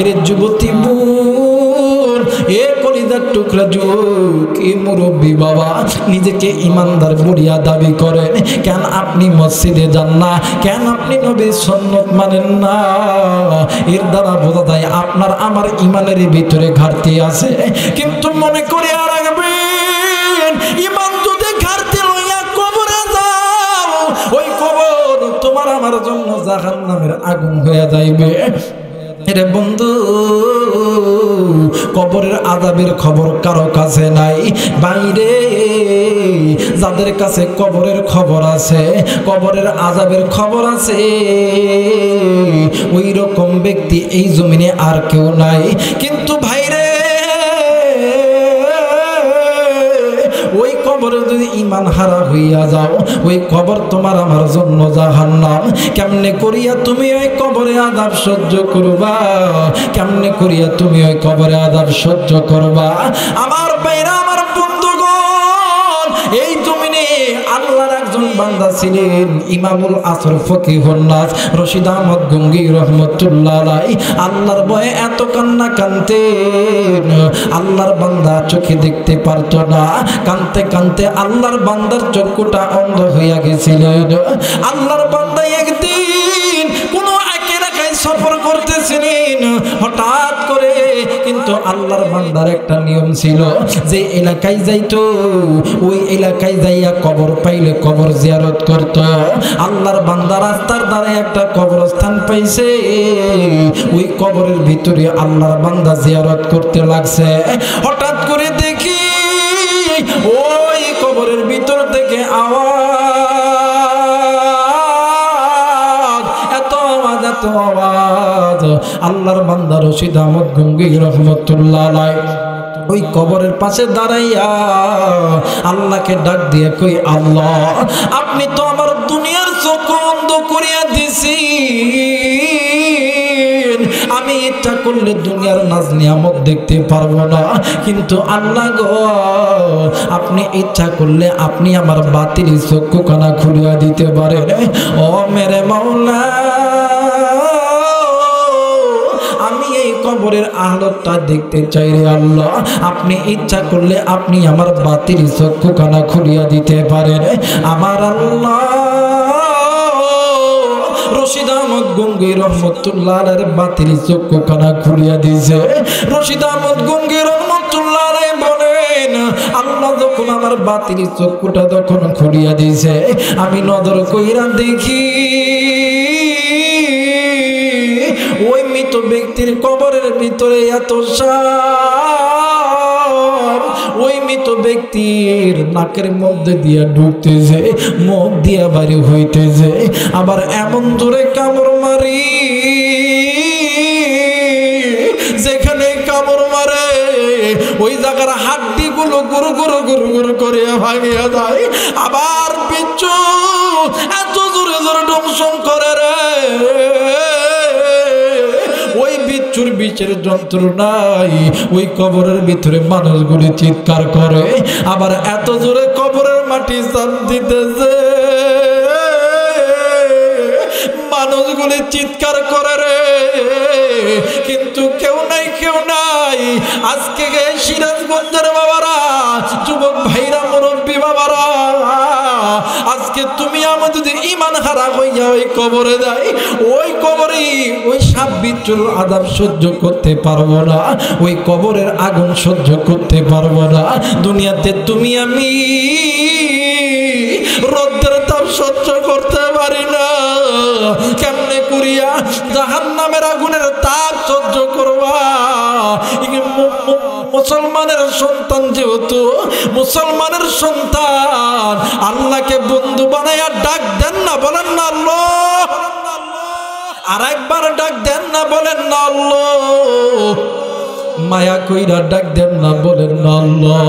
এর যুবতী বোন, এ কলিজার টুকরা যুবক, এ মুরব্বী বাবা, নিজেকে ইমানদার বলিয়া দাবি করেন, কেন আপনি মসজিদে যান না? কেন আপনি নবীর সুন্নাত মানেন না? এর দ্বারা বোঝা যায় আপনার আমার ইমানের ভিতরে ঘাটতি আছে। কিন্তু মনে করে আর রাখবেন, ইমান যদি ঘাটতি লইয়া কবরে যাও, ওই কবর তোমার আমার জন্য জাহান্নামের আগুন হয়ে যাইবে। রে বন্ধু, কবরের আযাবের খবর কারো কাছে নাই। বাইরে যাদের কাছে কবরের খবর আছে, কবরের আযাবের খবর আছে, ওই রকম ব্যক্তি এই জমিনে আর কেউ নাই। কিন্তু ভাইরে, ওই কবরে যদি ইমান হারা হইয়া যাও, ওই কবর তোমার আমার জন্য জাহান্নাম। কেমনে করিয়া তুমি ওই কবরে আযাব সহ্য করবা? কেমনে করিয়া তুমি ওই কবরে আযাব সহ্য করবা? আমার ভাইরা, আমার বন্ধুগণ, এই জমিনে আল্লাহর একজন বান্দা ছিলেন, ইমামুল আসর ফকিহুন নাস রশিদ আহমদ গঙ্গী রহমতুল্লাহ আলাইহি। আল্লাহর ভয়ে এত কান্না কানতেন, আল্লাহর বান্দা চোখে দেখতে পারত না। কানতে কানতে আল্লাহর বান্দার চক্ষুটা অন্ধ হইয়া গেছিলেন। আল্লাহর বান্দা একদিন কোনো এলাকায় সফর করতেছিলেন, হঠাৎ করে, কিন্তু আল্লাহর বান্দার একটা নিয়ম ছিল, যে এলাকায় যাইতো ওই এলাকায় যাইয়া কবর পাইলে কবর জিয়ারত করত। আল্লাহর বান্দা রাস্তার ধারে একটা কবরস্থান পাইছে, ওই কবরের ভিতরে আল্লাহর বান্দা জিয়ারত করতে লাগছে। হঠাৎ করে দেখি ওই কবরের ভিতর থেকে আওয়াজ, এত আওয়াজ, এত আওয়াজ। আল্লাহর বান্দা রশিদ আহমদ গঙ্গী রহমতুল্লাহ আলাইহি ওই কবরের পাশে দাঁড়াইয়া আল্লাহকে ডাক দিয়ে কই, আল্লাহ, আপনি তো আমার দুনিয়ার চোখ অন্ধ করিয়া দিছি, আমি ইচ্ছা করলে দুনিয়ার নাজ নিয়ামত দেখতে পারবো না, কিন্তু আল্লাহ গো, আপনি ইচ্ছা করলে আপনি আমার বাতিল চক্ষু কানা খুলিয়া দিতে পারেন। ও মেরে মাওলা, আমি এই কবরের আলোকটা দেখতে চাই রে আল্লাহ, আপনি ইচ্ছা করলে আপনি আমার বাতিল চক্ষু কানা খুলিয়া দিতে পারেন। আমার আল্লাহ রশিদ আহমদ গঙ্গী রহমতুল্লাহ আলাইহির বাতিল চক্ষু কানা খুলিয়া দিয়েছে। রশিদ আহমদ গঙ্গী রহমতুল্লাহ আলাইহি বলেন, আল্লাহ যখন আমার বাতিল চক্ষুটা তখন খুলিয়া দিছে আমি নজর কইরা দেখি ওই মৃত ব্যক্তির কবরের ভিতরে এত সাপ ওই মৃত ব্যক্তির নাকের মধ্যে দিয়া ঢুকতেছে মুখ দিয়া বাড়ি হইতেছে আবার এমন জোরে কামড় মারি যেখানে কামড় মারে ওই জায়গার হাড্ডি গুলো গুরু গুরু গুরু গুরু করে ভাঙিয়া যায় আবার বিচ্ছু এত জোরে জোরে দংশন করে রে ওই বিচ্ছুর বিচের যন্ত্রণায় ওই কবরের ভিতরে মানুষগুলি চিৎকার করে আবার এত জোরে কবরের মাটি চাপ দিতেছে মানুষগুলি চিৎকার করে রে কিন্তু কেউ নাই আজকে সিরাজগঞ্জের বাবারা যুবক ভাইরা মুরব্বী বাবারা আজকে তুমি আমার যদি ঈমান হারা হইয়া ওই কবরে যাই ওই কবরে ওই সাপ বিচ্ছুর আযাব সহ্য করতে পারবো না ওই কবরের আগুন সহ্য করতে পারবো না দুনিয়াতে তুমি আমি রোদের তাপ সহ্য করতে পারি না কেমনে করিয়া জাহান্নামের আগুনের তাপ সহ্য করবা মুসলমানের সন্তান যেহেতু মুসলমানের সন্তান আল্লাহকে বন্ধু বানাইয়া ডাক দেন না বলেন না আল্লাহ আর একবার ডাক দেন না বলেন না আল্লাহ মায়া কইরা ডাক দেন না বলেন না আল্লাহ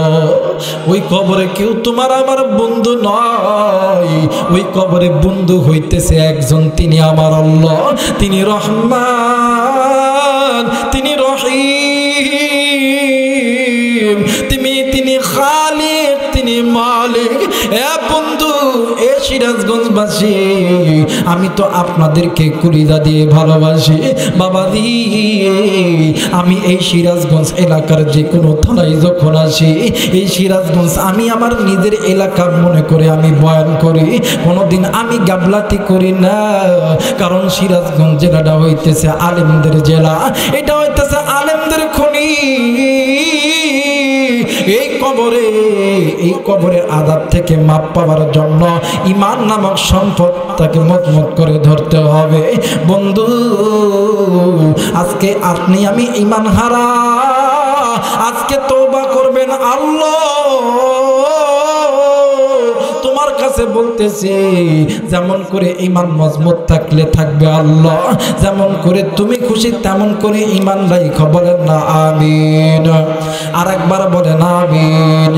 ওই কবরে কেউ তোমার আমার বন্ধু নয় ওই কবরে বন্ধু হইতেছে একজন তিনি আমার আল্লাহ তিনি রহমান তিনি রহিম তিনি খালিক তিনি মালিক এ বন্ধু এ সিরাজগঞ্জবাসী আমি তো আপনাদেরকে কলিজা দিয়ে ভালোবাসি বাবা দিয়ে আমি এই সিরাজগঞ্জ এলাকার যে কোনো থানায় যখন আসি এই সিরাজগঞ্জ আমি আমার নিজের এলাকা মনে করে আমি বয়ান করি কোনোদিন আমি গাবলাতি করি না কারণ সিরাজগঞ্জ জেলাটা হইতেছে আলেমদের জেলা এটা হইতেছে আলেমদের খনি এই কবরের আযাব থেকে মাপ পাওয়ার জন্য ঈমান নামক সম্পদ তাকে মজবুত করে ধরতে হবে বন্ধু আজকে আপনি আমি ঈমান হারা আজকে তওবা করবেন আল্লাহ তোমার কাছে বলতেছি যেমন করে ঈমান মজবুত থাকলে থাকবে আল্লাহ যেমন করে তুমি খুশি তেমন করে ঈমান রাখো বলেন না আমিন আরেকবার বলেন আমিন।